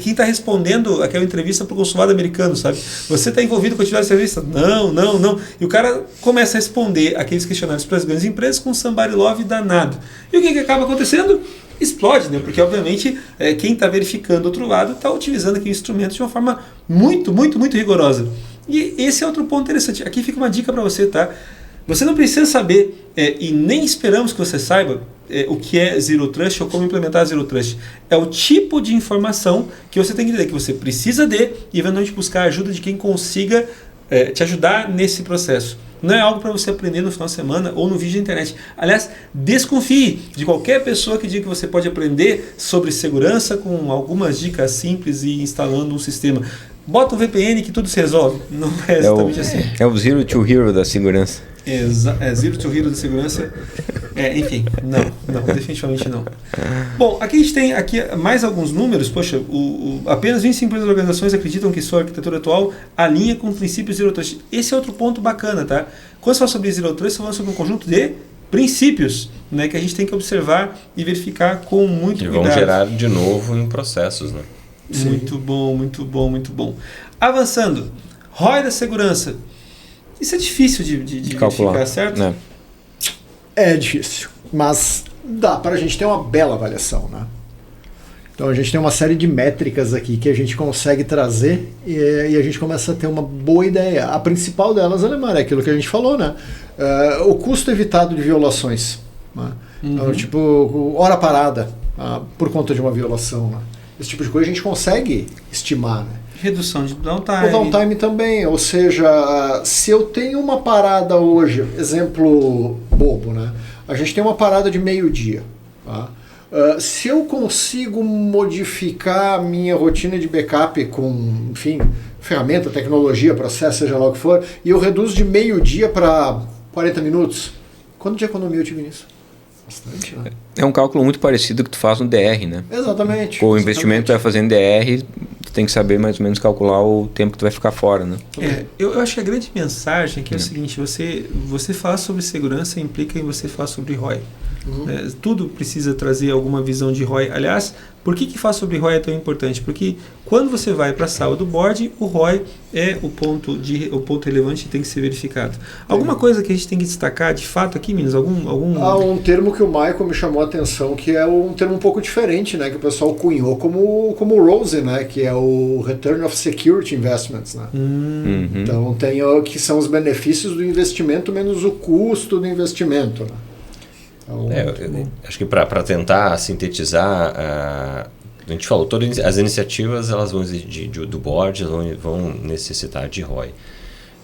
quem está respondendo aquela entrevista para o consulado americano, sabe? Você está envolvido com atividade de serviço? Não. E o cara começa a responder aqueles questionários para as grandes empresas com um somebody love danado. E o que acaba acontecendo? Explode, né? Porque obviamente quem está verificando do outro lado está utilizando aquele instrumento de uma forma muito, muito, muito rigorosa. E esse é outro ponto interessante. Aqui fica uma dica para você, tá? Você não precisa saber, e nem esperamos que você saiba, o que é Zero Trust ou como implementar Zero Trust. É o tipo de informação que você tem que entender, que você precisa de e eventualmente buscar a ajuda de quem consiga te ajudar nesse processo. Não é algo para você aprender no final de semana ou no vídeo da internet. Aliás, desconfie de qualquer pessoa que diga que você pode aprender sobre segurança com algumas dicas simples e instalando um sistema. Bota um VPN que tudo se resolve. Não é exatamente assim. É o Zero to Hero da segurança. Zero to Hero da segurança. Enfim, não, definitivamente não. Bom, aqui a gente tem mais alguns números. Poxa, apenas 25% das organizações acreditam que sua arquitetura atual alinha com o princípio Zero Trust. Esse é outro ponto bacana, tá? Quando você fala sobre Zero Trust, você fala sobre um conjunto de princípios, né, que a gente tem que observar e verificar com muito cuidado. E vão gerar de novo em processos, né? Sim. Muito bom, muito bom, muito bom. Avançando, ROI da segurança. Isso é difícil de calcular, certo? Né? É difícil, mas dá para a gente ter uma bela avaliação, né? Então a gente tem uma série de métricas aqui que a gente consegue trazer e a gente começa a ter uma boa ideia. A principal delas, Alemar, é aquilo que a gente falou, né? O custo evitado de violações. Né? Então, tipo, hora parada por conta de uma violação, né? Esse tipo de coisa a gente consegue estimar, né? Redução de downtime. O downtime também, ou seja, se eu tenho uma parada hoje, exemplo bobo, né? A gente tem uma parada de meio-dia, tá? Se eu consigo modificar a minha rotina de backup com, enfim, ferramenta, tecnologia, processo, seja lá o que for, e eu reduzo de meio-dia para 40 minutos, quanto de economia eu tive nisso? Bastante, né? É um cálculo muito parecido que tu faz no DR, né? Exatamente. O investimento que tu vai fazer em DR, tu tem que saber mais ou menos calcular o tempo que tu vai ficar fora, né? Eu acho que a grande mensagem aqui é o seguinte, você falar sobre segurança implica em você falar sobre ROI. Tudo precisa trazer alguma visão de ROI. Aliás, por que falar sobre ROI é tão importante? Porque quando você vai para a sala do board, o ROI é o ponto relevante que tem que ser verificado. Alguma coisa que a gente tem que destacar de fato aqui, Minas? Um termo que o Michael me chamou a atenção, que é um termo um pouco diferente, né? Que o pessoal cunhou como ROSE, né? Que é o Return of Security Investments, né? Então tem que são os benefícios do investimento menos o custo do investimento, né? Acho que para tentar sintetizar, a gente falou, todas as iniciativas elas vão exigir do board, elas vão necessitar de ROI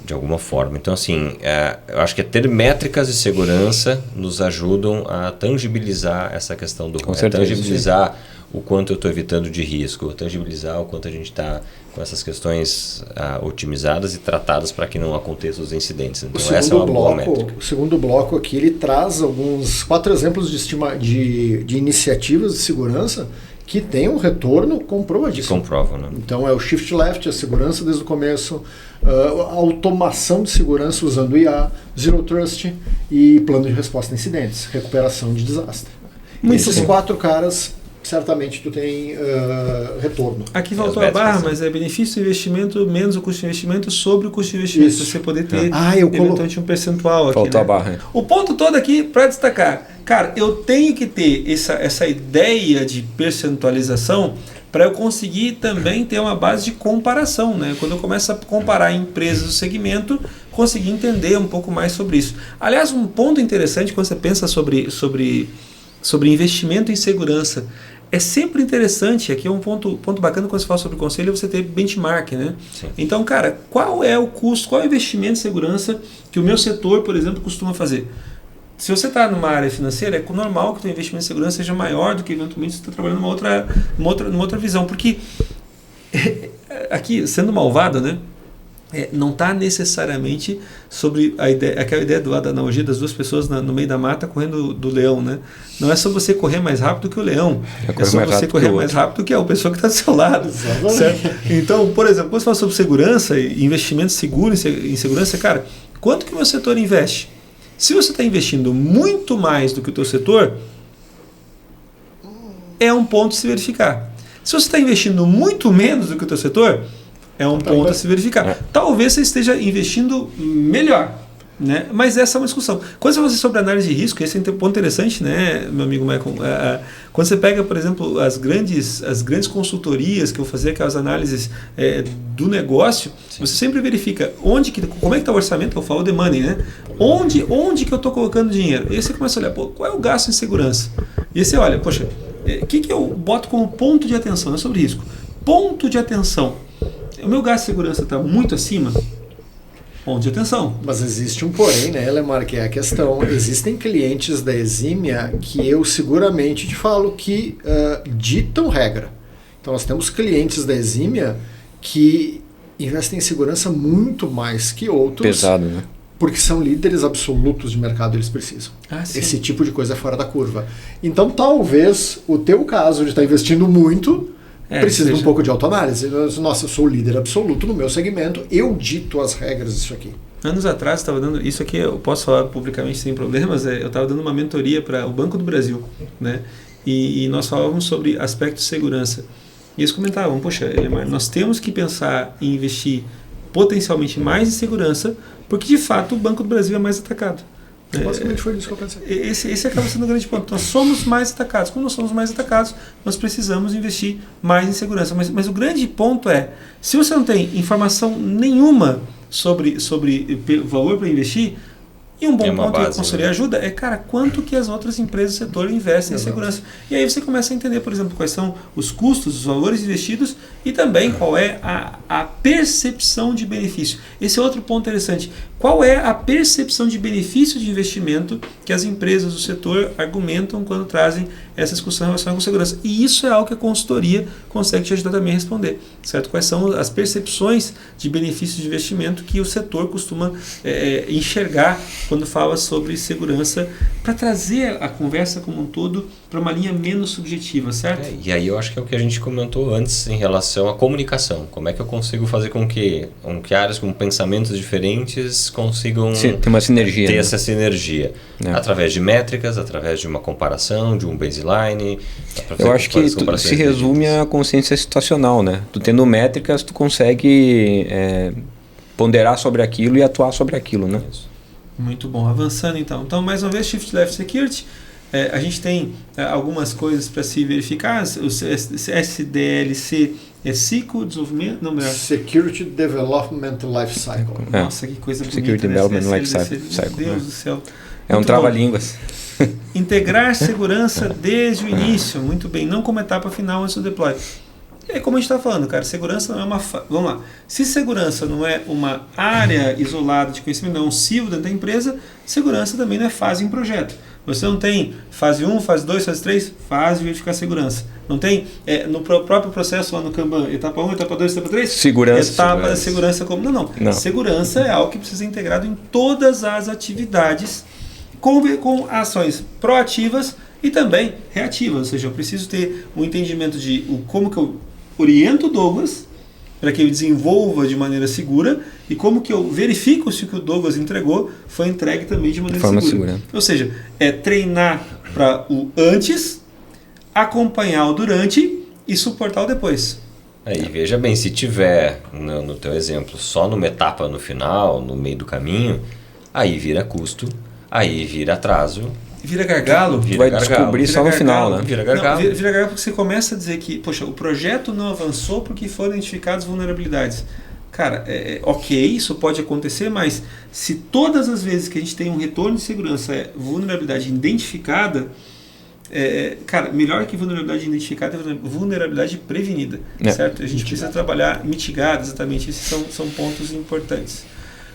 de alguma forma. Então, assim, eu acho que ter métricas de segurança nos ajudam a tangibilizar essa questão do ROI, tangibilizar o quanto eu estou evitando de risco, tangibilizar o quanto a gente está com essas questões otimizadas e tratadas para que não aconteçam os incidentes. Então, essa é uma boa métrica. O segundo bloco aqui, ele traz 4 exemplos de iniciativas de segurança que tem um retorno comprovadíssimo. Que comprovam, né? Então, é o Shift Left, a segurança desde o começo, a automação de segurança usando IA, Zero Trust e plano de resposta a incidentes, recuperação de desastre. Esses 4 caras, certamente tu tem retorno. Aqui faltou a barra, mas é benefício do investimento menos o custo de investimento sobre o custo de investimento. Para você poder ter eventualmente um percentual aqui. Faltou a barra. O ponto todo aqui, para destacar, cara, eu tenho que ter essa ideia de percentualização para eu conseguir também ter uma base de comparação, né? Quando eu começo a comparar empresas do segmento, conseguir entender um pouco mais sobre isso. Aliás, um ponto interessante quando você pensa sobre investimento em segurança, é sempre interessante, aqui é um ponto bacana quando você fala sobre conselho, é você ter benchmark, né? Sim. Então, cara, qual é o custo, qual é o investimento em segurança que o meu setor, por exemplo, costuma fazer? Se você está numa área financeira, é normal que o seu investimento em segurança seja maior do que eventualmente você está trabalhando numa outra visão. Porque aqui, sendo malvado, né? Não está necessariamente sobre aquela ideia da analogia das 2 pessoas no meio da mata correndo do leão, né? Não é só você correr mais rápido que o leão, é só você correr mais rápido que a pessoa que está do seu lado. Certo? Então, por exemplo, quando você fala sobre segurança e investimento seguro em segurança, cara, quanto que o meu setor investe? Se você está investindo muito mais do que o teu setor, é um ponto a se verificar. Se você está investindo muito menos do que o teu setor, é um ponto a se verificar. Talvez você esteja investindo melhor. Né? Mas essa é uma discussão. Quando você fala sobre análise de risco, esse é um ponto interessante, né, meu amigo Michael? Quando você pega, por exemplo, as grandes consultorias que eu fazia aquelas análises do negócio, sim, você sempre verifica como é que está o orçamento, eu falo the money, né? Onde que eu estou colocando dinheiro? E aí você começa a olhar, qual é o gasto em segurança? E aí você olha, poxa, o que eu boto como ponto de atenção? Não é sobre risco. Ponto de atenção. O meu gasto de segurança está muito acima? Ponto de atenção. Mas existe um porém, né, Lemar, que é a questão. Existem clientes da Exímia que eu seguramente te falo que ditam regra. Então nós temos clientes da Exímia que investem em segurança muito mais que outros. Pesado, né? Porque são líderes absolutos de mercado, eles precisam. Esse tipo de coisa é fora da curva. Então talvez o teu caso de estar investindo muito precisa de um pouco de autoanálise. Nossa, eu sou o líder absoluto no meu segmento, eu dito as regras disso aqui. Anos atrás, estava dando, isso aqui eu posso falar publicamente sem problemas, eu estava dando uma mentoria para o Banco do Brasil, né? E nós falávamos sobre aspectos de segurança. E eles comentavam, poxa, Elemar, nós temos que pensar em investir potencialmente mais em segurança, porque de fato o Banco do Brasil é mais atacado. Basicamente foi isso que eu pensei. Esse acaba sendo um grande ponto. Nós somos mais atacados. Como nós somos mais atacados, nós precisamos investir mais em segurança. Mas o grande ponto é, se você não tem informação nenhuma sobre valor para investir, e um bom ponto que a consultoria ajuda é, cara, quanto que as outras empresas do setor investem em segurança. E aí você começa a entender, por exemplo, quais são os custos, os valores investidos e também qual é a percepção de benefício. Esse é outro ponto interessante. Qual é a percepção de benefício de investimento que as empresas do setor argumentam quando trazem essa discussão relacionada com segurança? E isso é algo que a consultoria consegue te ajudar também a responder, certo? Quais são as percepções de benefício de investimento que o setor costuma enxergar quando fala sobre segurança, para trazer a conversa como um todo para uma linha menos subjetiva, certo? E aí eu acho que é o que a gente comentou antes em relação à comunicação. Como é que eu consigo fazer com que áreas com pensamentos diferentes consigam ter uma sinergia, ter essa sinergia. Através de métricas, através de uma comparação, de um baseline. Eu acho que se resume à consciência situacional, né? Tu tendo métricas, tu consegue ponderar sobre aquilo e atuar sobre aquilo, né? Isso. Muito bom. Avançando então. Então, mais uma vez, Shift Left Security. A gente tem algumas coisas para se verificar. O SDLC é ciclo, desenvolvimento... Não, melhor. Security Development Life Cycle. Nossa, que coisa bonita. Security Development Life Cycle. Meu Deus do céu. É um trava-línguas. Integrar segurança desde o início. Muito bem. Não como etapa final antes do deploy. É como a gente está falando, cara, segurança não é uma... Vamos lá. Se segurança não é uma área isolada de conhecimento, não é um silo dentro da empresa, segurança também não é fase em projeto. Você não tem fase 1, fase 2, fase 3, fase de verificar segurança. Não tem no próprio processo lá no Kanban, etapa 1, etapa 2, etapa 3? Etapa da segurança como... Não. Segurança é algo que precisa ser integrado em todas as atividades com ações proativas e também reativas. Ou seja, eu preciso ter um entendimento de como que eu oriento o Douglas para que ele desenvolva de maneira segura e como que eu verifico se o que o Douglas entregou foi entregue também de maneira segura. Ou seja, é treinar para o antes, acompanhar o durante e suportar o depois. Aí, veja bem, se tiver, no teu exemplo, só numa etapa no final, no meio do caminho, aí vira custo, aí vira atraso. Vira gargalo. Vai descobrir só no final, né? Vira gargalo. Não, vira gargalo porque você começa a dizer que, poxa, o projeto não avançou porque foram identificadas vulnerabilidades. Cara, ok, isso pode acontecer, mas se todas as vezes que a gente tem um retorno de segurança vulnerabilidade identificada, cara, melhor que vulnerabilidade identificada é vulnerabilidade prevenida, certo? A gente precisa trabalhar mitigada, exatamente. Esses são pontos importantes.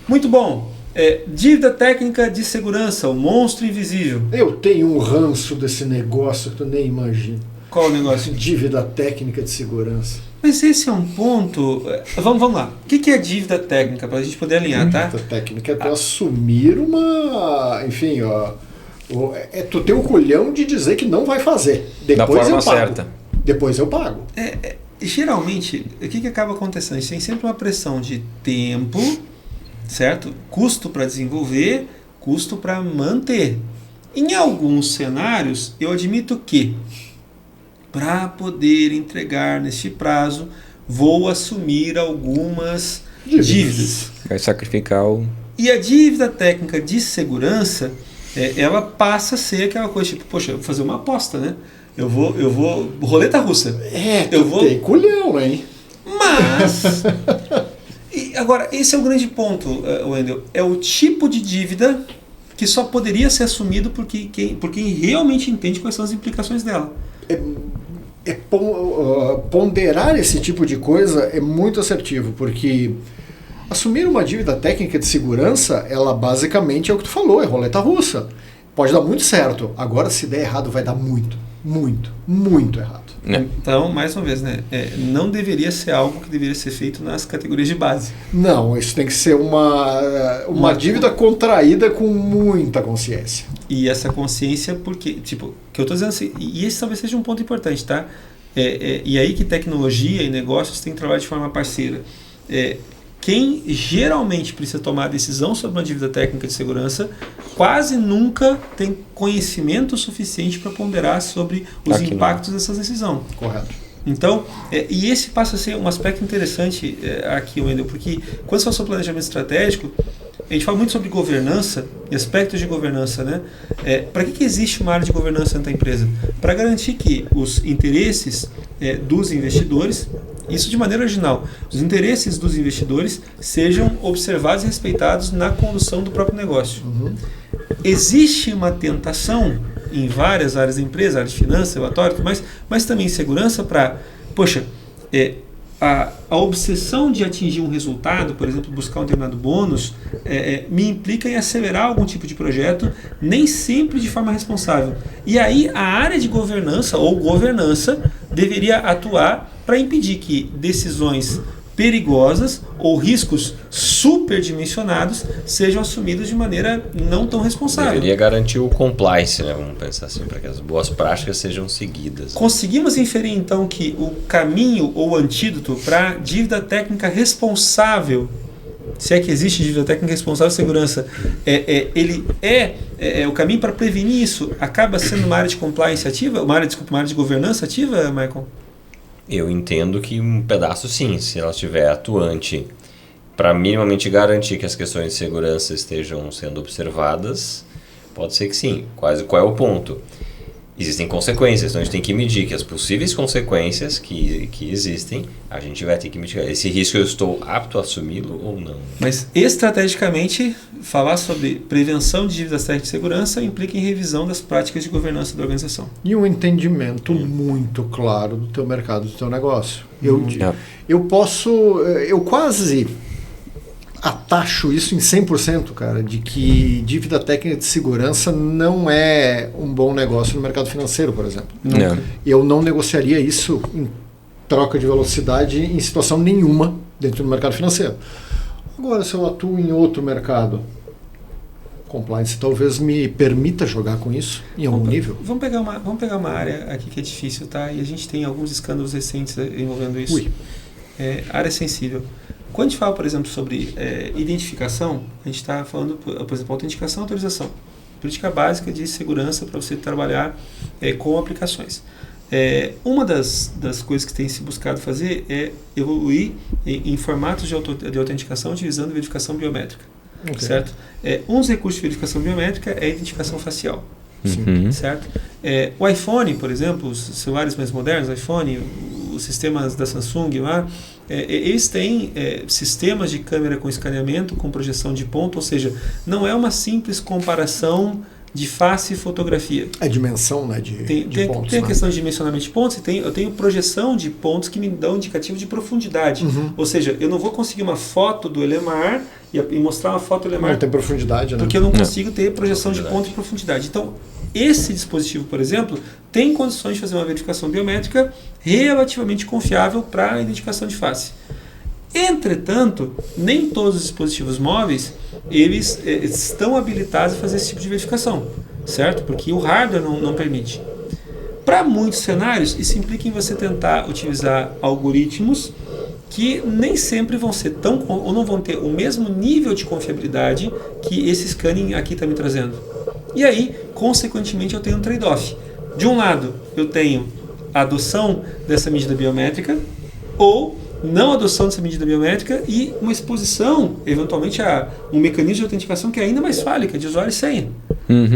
Muito bom. Dívida técnica de segurança, o monstro invisível. Eu tenho um ranço desse negócio que tu nem imagina. Qual o negócio? Dívida técnica de segurança. Mas esse é um ponto... Vamos lá. O que é dívida técnica? Para a gente poder alinhar, tá? Dívida técnica é tu assumir uma... Enfim, tu ter o culhão de dizer que não vai fazer. Depois da forma eu pago. certa. Depois eu pago. Geralmente, o que acaba acontecendo? A gente tem sempre uma pressão de tempo... Certo? Custo para desenvolver, custo para manter. Em alguns cenários, eu admito que, para poder entregar neste prazo, vou assumir algumas dívidas. Vai sacrificar o E a dívida técnica de segurança, ela passa a ser aquela coisa tipo, poxa, eu vou fazer uma aposta, né? Eu vou roleta russa. Tem culhão, hein? Mas... E agora, esse é o grande ponto, Wendel. É o tipo de dívida que só poderia ser assumido por quem realmente entende quais são as implicações dela. Ponderar esse tipo de coisa é muito assertivo, porque assumir uma dívida técnica de segurança, ela basicamente é o que tu falou, é roleta russa. Pode dar muito certo, agora se der errado vai dar muito errado. Então, mais uma vez, né, não deveria ser algo que deveria ser feito nas categorias de base. Não, isso tem que ser uma dívida contraída com muita consciência. E essa consciência, porque, tipo, que eu estou dizendo assim, e esse talvez seja um ponto importante, tá? E aí que tecnologia e negócios têm que trabalhar de forma parceira. Quem geralmente precisa tomar a decisão sobre uma dívida técnica de segurança quase nunca tem conhecimento suficiente para ponderar sobre os impactos dessa decisão. Correto. Então, e esse passa a ser um aspecto interessante aqui, Wendel, porque quando se fala sobre planejamento estratégico, a gente fala muito sobre governança e aspectos de governança, né? Para que existe uma área de governança dentro da empresa? Para garantir que os interesses dos investidores, isso de maneira original, os interesses dos investidores sejam observados e respeitados na condução do próprio negócio. Uhum. Existe uma tentação em várias áreas da empresa, área de finanças, relatório, mas também em segurança para, poxa, a obsessão de atingir um resultado, por exemplo, buscar um determinado bônus, me implica em acelerar algum tipo de projeto, nem sempre de forma responsável. E aí a área de governança ou governança deveria atuar para impedir que decisões perigosas ou riscos superdimensionados sejam assumidos de maneira não tão responsável. Deveria garantir o compliance, né? Vamos pensar assim, para que as boas práticas sejam seguidas. Conseguimos inferir então que o caminho ou antídoto para dívida técnica responsável, se é que existe dívida técnica responsável de segurança, ele o caminho para prevenir isso acaba sendo uma área de compliance ativa, uma área de governança ativa, Michael? Eu entendo que um pedaço sim, se ela estiver atuante para minimamente garantir que as questões de segurança estejam sendo observadas, pode ser que sim. Qual é o ponto? Existem consequências, então a gente tem que medir que as possíveis consequências que existem, a gente vai ter que mitigar. Esse risco eu estou apto a assumi-lo ou não? Mas estrategicamente, falar sobre prevenção de dívidas técnicas de segurança implica em revisão das práticas de governança da organização. E um entendimento muito claro do teu mercado, do teu negócio. Eu quase atacho isso em 100%, cara, de que dívida técnica de segurança não é um bom negócio no mercado financeiro, por exemplo. Não. Eu não negociaria isso em troca de velocidade em situação nenhuma dentro do mercado financeiro. Agora, se eu atuo em outro mercado, compliance talvez me permita jogar com isso em algum nível. Vamos pegar uma área aqui que é difícil, tá? E a gente tem alguns escândalos recentes envolvendo isso. Área sensível. Quando a gente fala, por exemplo, sobre identificação, a gente está falando, por exemplo, autenticação e autorização. Política básica de segurança para você trabalhar com aplicações. Uma das coisas que tem se buscado fazer é evoluir em formatos de autenticação utilizando verificação biométrica. Okay. Certo? Um dos recursos de verificação biométrica é a identificação facial. Uhum. Certo? O iPhone, por exemplo, os celulares mais modernos, iPhone, os sistemas da Samsung lá, eles têm sistemas de câmera com escaneamento, com projeção de ponto, ou seja, não é uma simples comparação de face e fotografia. É dimensão, né, de pontos. Tem a questão de dimensionamento de pontos, eu tenho projeção de pontos que me dão indicativo de profundidade. Uhum. Ou seja, eu não vou conseguir uma foto do Elemar e mostrar uma foto do Elemar. Não tem profundidade, né? Porque eu não consigo ter projeção de ponto e profundidade. Então, esse dispositivo, por exemplo, tem condições de fazer uma verificação biométrica relativamente confiável para a identificação de face. Entretanto, nem todos os dispositivos móveis eles estão habilitados a fazer esse tipo de verificação, certo? Porque o hardware não permite. Para muitos cenários, isso implica em você tentar utilizar algoritmos que nem sempre vão ser ou não vão ter o mesmo nível de confiabilidade que esse scanning aqui está me trazendo. E aí, consequentemente, eu tenho um trade-off. De um lado, eu tenho a adoção dessa medida biométrica, ou não adoção dessa medida biométrica e uma exposição, eventualmente, a um mecanismo de autenticação que é ainda mais falho, que é de usuário e senha.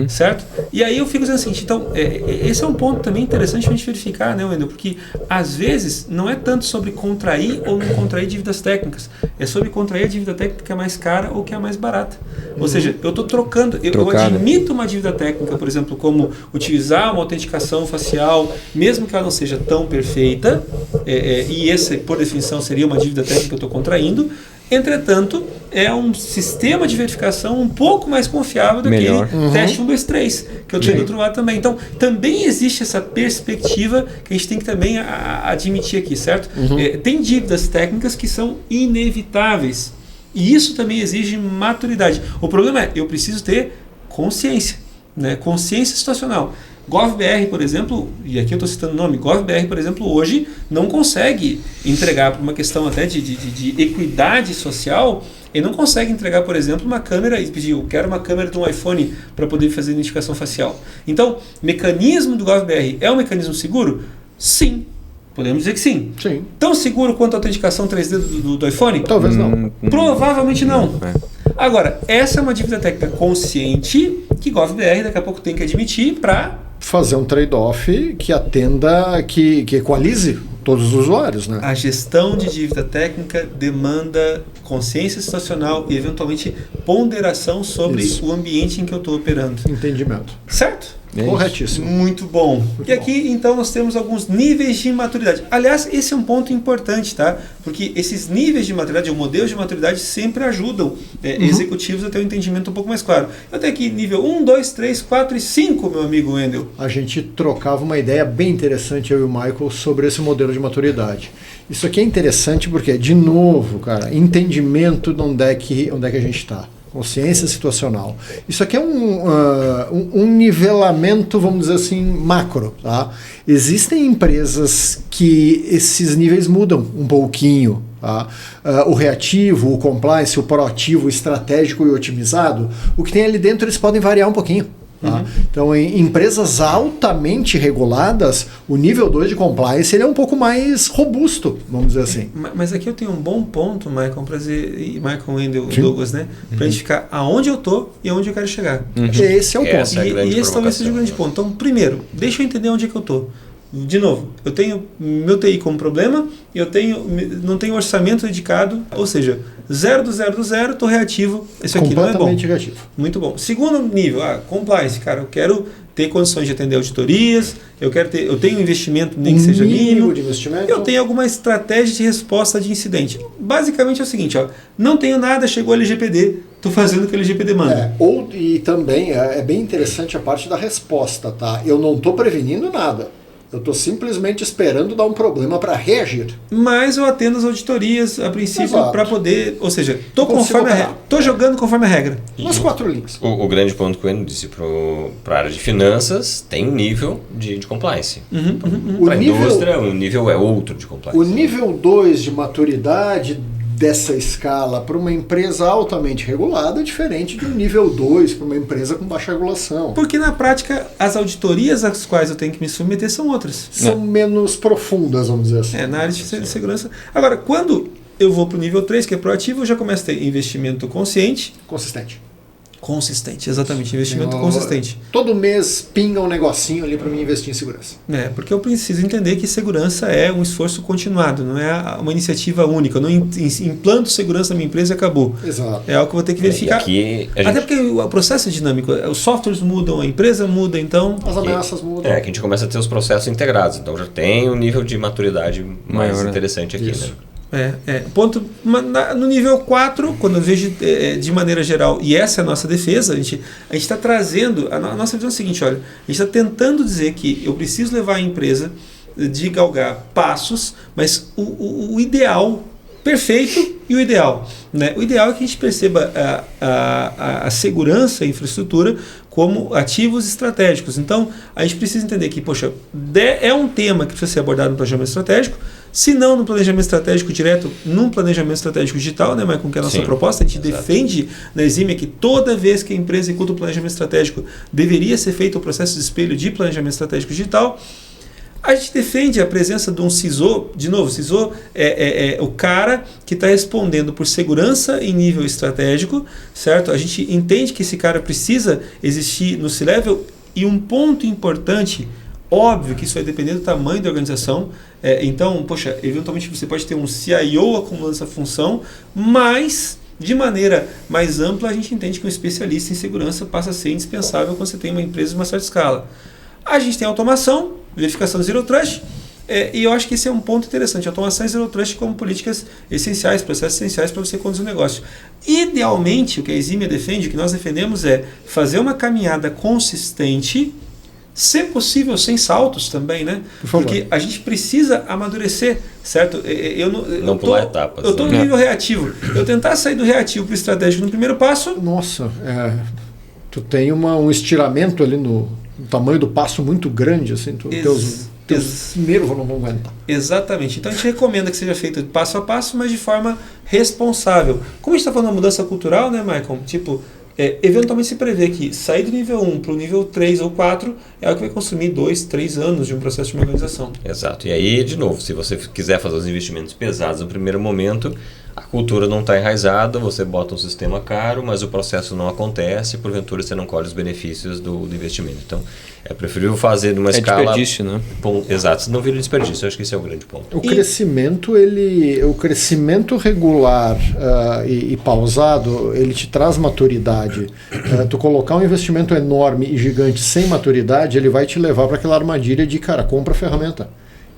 Certo? E aí eu fico dizendo assim, então, esse é um ponto também interessante a gente verificar, né, Wendel? Porque, às vezes, não é tanto sobre contrair ou não contrair dívidas técnicas, é sobre contrair a dívida técnica que é mais cara ou que é mais barata. Ou seja, eu estou trocando, eu admito uma dívida técnica, por exemplo, como utilizar uma autenticação facial, mesmo que ela não seja tão perfeita, e essa, por definição, seria uma dívida técnica que eu estou contraindo. Entretanto, é um sistema de verificação um pouco mais confiável do que aquele teste 1, 2, 3, que eu tenho do outro lado também. Então, também existe essa perspectiva que a gente tem que também admitir aqui, certo? Tem dívidas técnicas que são inevitáveis. E isso também exige maturidade. O problema é, eu preciso ter consciência, né? Consciência situacional. GovBR, por exemplo, e aqui eu estou citando o nome, GovBR, por exemplo, hoje não consegue entregar, por uma questão até de equidade social, ele não consegue entregar, por exemplo, uma câmera e pedir, eu quero uma câmera de um iPhone para poder fazer identificação facial. Então, mecanismo do GovBR é um mecanismo seguro? Sim. Podemos dizer que sim. Sim. Tão seguro quanto a autenticação 3D do iPhone? Talvez não. Provavelmente não. Agora, essa é uma dívida técnica consciente que GovBR daqui a pouco tem que admitir para fazer um trade-off que atenda, que equalize todos os usuários, né? A gestão de dívida técnica demanda consciência situacional e, eventualmente, ponderação sobre o ambiente em que eu estou operando. Entendimento. Certo? Corretíssimo. Muito bom. E aqui, então, nós temos alguns níveis de maturidade. Aliás, esse é um ponto importante, tá? Porque esses níveis de maturidade, ou modelos de maturidade, sempre ajudam executivos a ter um entendimento um pouco mais claro. Eu tenho aqui nível 1, 2, 3, 4 e 5, meu amigo Wendel. A gente trocava uma ideia bem interessante, eu e o Michael, sobre esse modelo de maturidade. Isso aqui é interessante porque, de novo, cara, entendimento de onde é que a gente está. Consciência situacional. Isso aqui é um nivelamento, vamos dizer assim, macro. Tá? Existem empresas que esses níveis mudam um pouquinho. Tá? O reativo, o compliance, o proativo, o estratégico e o otimizado, o que tem ali dentro eles podem variar um pouquinho. Tá? Então, em empresas altamente reguladas, o nível 2 de compliance ele é um pouco mais robusto, vamos dizer assim. Mas aqui eu tenho um bom ponto, Michael, para dizer, e Michael, Wendel, Douglas, né? Para a gente ficar aonde eu estou e aonde eu quero chegar. Esse é o ponto. E esse talvez seja o grande ponto. Então, primeiro, deixa eu entender onde é que eu estou. De novo, eu tenho meu TI como problema, não tenho orçamento dedicado, ou seja, 0 do 0 do 0, estou reativo, isso aqui não é bom. Completamente reativo. Muito bom. Segundo nível, compliance, cara, eu quero ter condições de atender auditorias, eu tenho investimento, nem que seja mínimo, de investimento. eu tenho alguma estratégia de resposta de incidente. Basicamente é o seguinte, não tenho nada, chegou o LGPD, estou fazendo o que o LGPD manda. E também é bem interessante a parte da resposta, tá? Eu não estou prevenindo nada. Eu estou simplesmente esperando dar um problema para reagir. Mas eu atendo as auditorias, a princípio, para poder... Ou seja, estou jogando conforme a regra. Nas 4 linhas. O grande ponto que o Enio disse para a área de finanças, tem nível de compliance. Para a indústria, o nível é outro de compliance. O nível 2 de maturidade dessa escala para uma empresa altamente regulada é diferente de um nível 2 para uma empresa com baixa regulação. Porque na prática as auditorias às quais eu tenho que me submeter são outras. São menos profundas, vamos dizer assim. Na área de segurança. Agora, quando eu vou para o nível 3, que é proativo, eu já começo a ter investimento consciente. Consistente, exatamente, investimento consistente. Todo mês pinga um negocinho ali para mim investir em segurança. Porque eu preciso entender que segurança é um esforço continuado, não é uma iniciativa única. Eu não implanto segurança na minha empresa e acabou. Exato. É algo que eu vou ter que verificar. Até porque o processo é dinâmico, os softwares mudam, a empresa muda, então... As ameaças mudam. Que a gente começa a ter os processos integrados, então já tem um nível de maturidade mais interessante aqui, né? No nível 4, quando eu vejo de maneira geral, e essa é a nossa defesa, a gente está trazendo, a nossa visão é a seguinte, olha, a gente está tentando dizer que eu preciso levar a empresa de galgar passos, mas o ideal, perfeito e o ideal. Né? O ideal é que a gente perceba a segurança e a infraestrutura como ativos estratégicos. Então, a gente precisa entender que, é um tema que precisa ser abordado no planejamento estratégico, se não no planejamento estratégico direto, num planejamento estratégico digital, né, Michael, que é a nossa proposta, a gente defende na Exímia que toda vez que a empresa executa o planejamento estratégico, deveria ser feito o processo de espelho de planejamento estratégico digital. A gente defende a presença de um CISO, de novo, CISO é o cara que está respondendo por segurança em nível estratégico, certo? A gente entende que esse cara precisa existir no C-Level, e um ponto importante, óbvio que isso vai depender do tamanho da organização, então, poxa, eventualmente você pode ter um CIO acumulando essa função, mas de maneira mais ampla a gente entende que um especialista em segurança passa a ser indispensável quando você tem uma empresa de uma certa escala. A gente tem automação, verificação Zero Trust, e eu acho que esse é um ponto interessante. Automação e Zero Trust como políticas essenciais, processos essenciais para você conduzir um negócio. Idealmente, o que a Eximia defende, o que nós defendemos é fazer uma caminhada consistente, se possível sem saltos também, né? Porque a gente precisa amadurecer, certo? Não pular etapas. Eu estou no nível reativo. Eu tentar sair do reativo para o estratégico no primeiro passo... Nossa, tu tem um estiramento ali no tamanho do passo muito grande, assim, teus primeiros não vão aguentar. Exatamente. Então a gente recomenda que seja feito passo a passo, mas de forma responsável. Como a gente está falando de uma mudança cultural, né, Michael? Tipo, eventualmente se prevê que sair do nível 1 para o nível 3 ou 4 é algo que vai consumir 2, 3 anos de um processo de uma organização. Exato. E aí, de novo, se você quiser fazer os investimentos pesados no primeiro momento, a cultura não está enraizada, você bota um sistema caro, mas o processo não acontece, porventura você não colhe os benefícios do investimento. Então, é preferível fazer numa escala... É desperdício, né? Exato, não vira desperdício, eu acho que esse é o grande ponto. O crescimento regular e pausado, ele te traz maturidade. Tu colocar um investimento enorme e gigante sem maturidade, ele vai te levar para aquela armadilha de, cara, compra a ferramenta.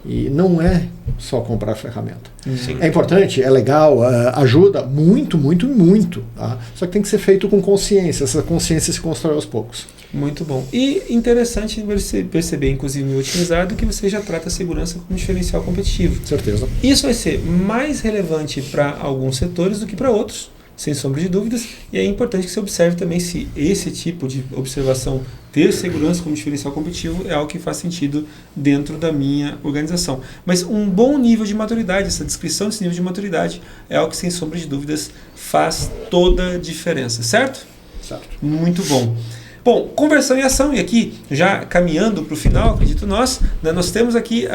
E não é só comprar a ferramenta. Sim. É importante, é legal, ajuda muito, muito, muito. Tá? Só que tem que ser feito com consciência. Essa consciência se constrói aos poucos. Muito bom. E interessante perceber, inclusive no otimizado, que você já trata a segurança como diferencial competitivo. Certeza. Isso vai ser mais relevante para alguns setores do que para outros, sem sombra de dúvidas, e é importante que você observe também se esse tipo de observação, ter segurança como diferencial competitivo, é algo que faz sentido dentro da minha organização. Mas um bom nível de maturidade, essa descrição desse nível de maturidade, é algo que, sem sombra de dúvidas, faz toda a diferença, certo? Certo. Muito bom. Bom, conversão e ação, e aqui, já caminhando para o final, acredito nós, né, nós temos aqui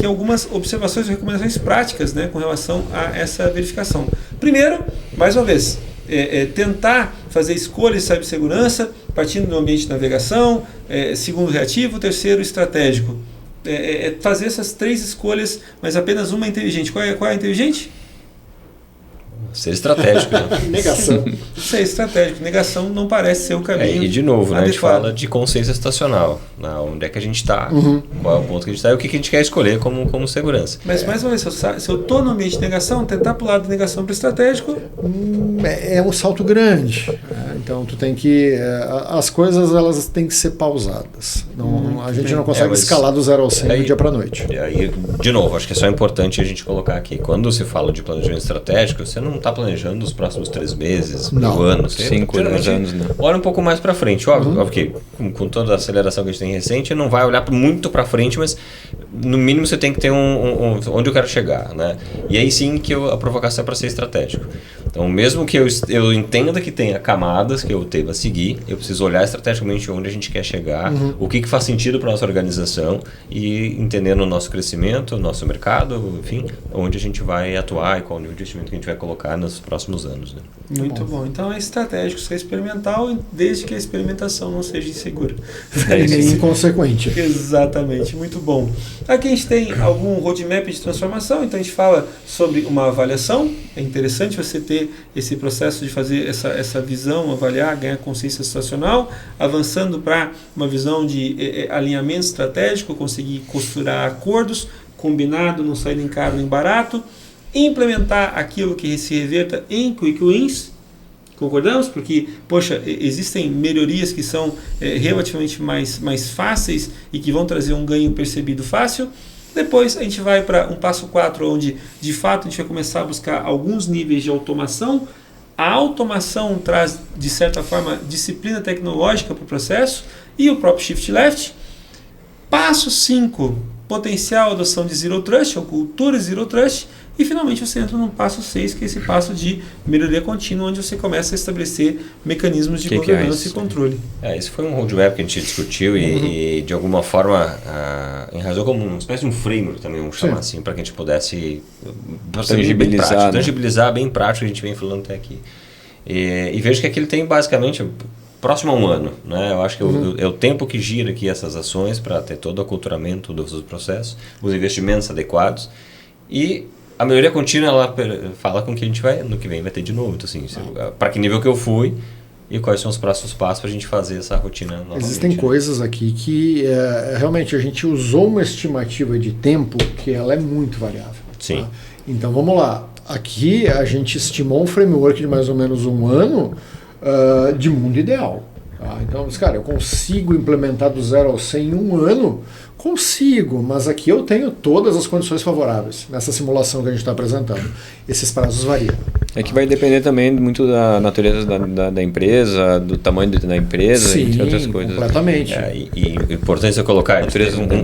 algumas observações e recomendações práticas, né, com relação a essa verificação. Primeiro, mais uma vez, tentar fazer escolhas de cibersegurança partindo do ambiente de navegação, segundo, reativo, terceiro, estratégico. Fazer essas 3 escolhas, mas apenas uma é inteligente. Qual é a inteligente? Ser estratégico, né? Negação. Ser estratégico. Negação não parece ser o caminho. E de novo, né, a gente adequado. fala de consciência situacional. Onde é que a gente está, qual é o ponto que a gente está e o que a gente quer escolher como segurança. Mas, mais uma vez, se eu estou no ambiente de negação, tentar pular da negação para o estratégico... É um salto grande. Então, tu tem que... as coisas, elas têm que ser pausadas. A gente não consegue escalar do 0 ao 100 do dia para a noite. E aí, de novo, acho que é só importante a gente colocar aqui. Quando se fala de planejamento estratégico, você não está planejando os próximos 3 meses, um ano, 5 anos, né? Olha um pouco mais para frente. Óbvio que com toda a aceleração que a gente tem recente, não vai olhar muito para frente, mas no mínimo você tem que ter onde eu quero chegar, né? E aí sim que a provocação é para ser estratégico. Então, mesmo que eu entenda que tenha camadas que eu deva seguir, eu preciso olhar estrategicamente onde a gente quer chegar, o que faz sentido para a nossa organização e entendendo o nosso crescimento, o nosso mercado, enfim, onde a gente vai atuar e qual o nível de investimento que a gente vai colocar nos próximos anos. Né? Muito bom. Então é estratégico ser experimental, desde que a experimentação não seja insegura. Nem inconsequente. Exatamente, muito bom. Aqui a gente tem algum roadmap de transformação, então a gente fala sobre uma avaliação. É interessante você ter esse processo de fazer essa visão, avaliar, ganhar consciência situacional, avançando para uma visão de alinhamento estratégico, conseguir costurar acordos, combinado, não sair nem caro nem barato, implementar aquilo que se reverta em quick wins. Concordamos? Porque, poxa, existem melhorias que são relativamente mais fáceis e que vão trazer um ganho percebido fácil. Depois a gente vai para um passo 4, onde de fato a gente vai começar a buscar alguns níveis de automação. A automação traz, de certa forma, disciplina tecnológica para o processo e o próprio Shift Left. Passo 5, potencial, adoção de Zero Trust, ou cultura Zero Trust, e finalmente você entra no passo 6, que é esse passo de melhoria contínua, onde você começa a estabelecer mecanismos de governança e controle. Esse foi um roadmap que a gente discutiu e de alguma forma enraizou como uma espécie de um framework também, vamos chamar assim, para que a gente pudesse tangibilizar bem prático, a gente vem falando até aqui. E vejo que aqui ele tem basicamente próximo a um ano, né? Eu acho que é o tempo que gira aqui essas ações para ter todo o aculturamento dos processos, os investimentos adequados e a melhoria contínua, ela fala com que a gente vai, no que vem vai ter de novo. Então, assim, para que nível que eu fui e quais são os próximos passos para a gente fazer essa rotina novamente. Existem coisas aqui que realmente a gente usou uma estimativa de tempo que ela é muito variável. Sim. Tá? Então, vamos lá. Aqui a gente estimou um framework de mais ou menos um ano de mundo ideal. Tá? Então, cara, eu consigo implementar do 0 ao 100 em um ano? Consigo, mas aqui eu tenho todas as condições favoráveis nessa simulação que a gente está apresentando. Esses prazos variam. É que vai depender também muito da natureza da empresa, do tamanho da empresa, Sim, entre outras coisas. Completamente. E é importante eu colocar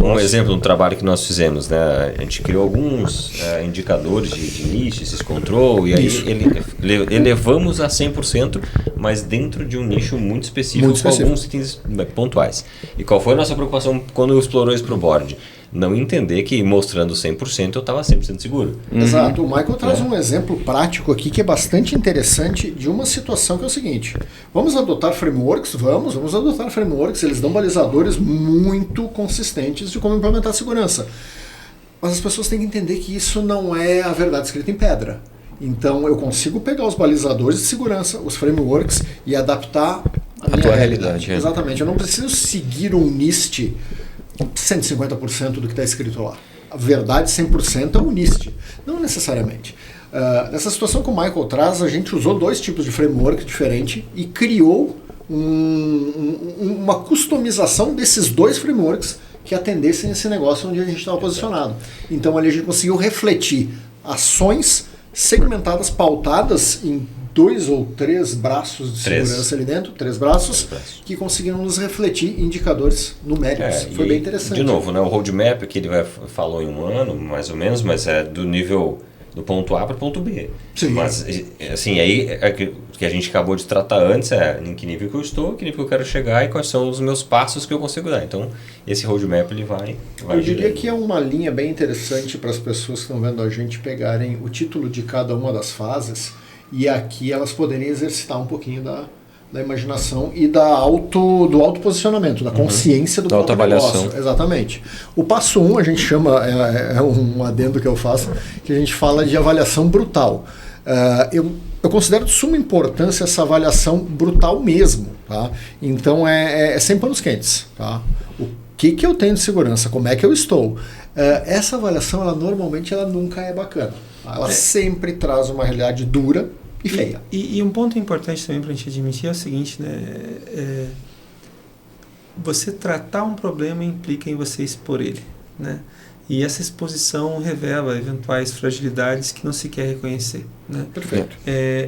um exemplo do trabalho que nós fizemos. Né? A gente criou alguns indicadores de nicho, esses control, e aí elevamos a 100%, mas dentro de um nicho muito específico, com alguns itens pontuais. E qual foi a nossa preocupação quando explorou isso para o board? Não entender que mostrando 100% eu estava 100% seguro. Exato. O Michael traz um exemplo prático aqui que é bastante interessante de uma situação que é o seguinte. Vamos adotar frameworks? Vamos adotar frameworks. Eles dão balizadores muito consistentes de como implementar segurança. Mas as pessoas têm que entender que isso não é a verdade escrita em pedra. Então eu consigo pegar os balizadores de segurança, os frameworks, e adaptar a minha realidade. Exatamente. Eu não preciso seguir um NIST 150% do que está escrito lá. A verdade 100% é um NIST. Não necessariamente. Nessa situação que o Michael traz, a gente usou dois tipos de framework diferente e criou uma customização desses dois frameworks que atendessem esse negócio onde a gente estava posicionado. Então ali a gente conseguiu refletir ações segmentadas, pautadas em 2 ou 3 braços de segurança ali dentro, 3 braços, que conseguiram nos refletir indicadores numéricos. Foi bem interessante. De novo, né, o roadmap que ele falou em um ano, mais ou menos, mas é do nível do ponto A para o ponto B. Sim. Mas, assim, aí que a gente acabou de tratar antes em que nível que eu estou, que nível que eu quero chegar e quais são os meus passos que eu consigo dar. Então, esse roadmap ele vai eu diria que é uma linha bem interessante para as pessoas que estão vendo a gente pegarem o título de cada uma das fases e aqui elas poderem exercitar um pouquinho da imaginação e do autoposicionamento, da consciência do próprio negócio. Exatamente. O passo 1 a gente chama, é um adendo que eu faço, que a gente fala de avaliação brutal. Eu considero de suma importância essa avaliação brutal mesmo. Tá? Então é sem panos quentes. Tá? O que eu tenho de segurança? Como é que eu estou? Essa avaliação, normalmente, ela nunca é bacana. Tá? Ela sempre traz uma realidade dura e feia. E um ponto importante também para a gente admitir é o seguinte, né? Você tratar um problema implica em você expor ele, né? E essa exposição revela eventuais fragilidades que não se quer reconhecer, né? Perfeito.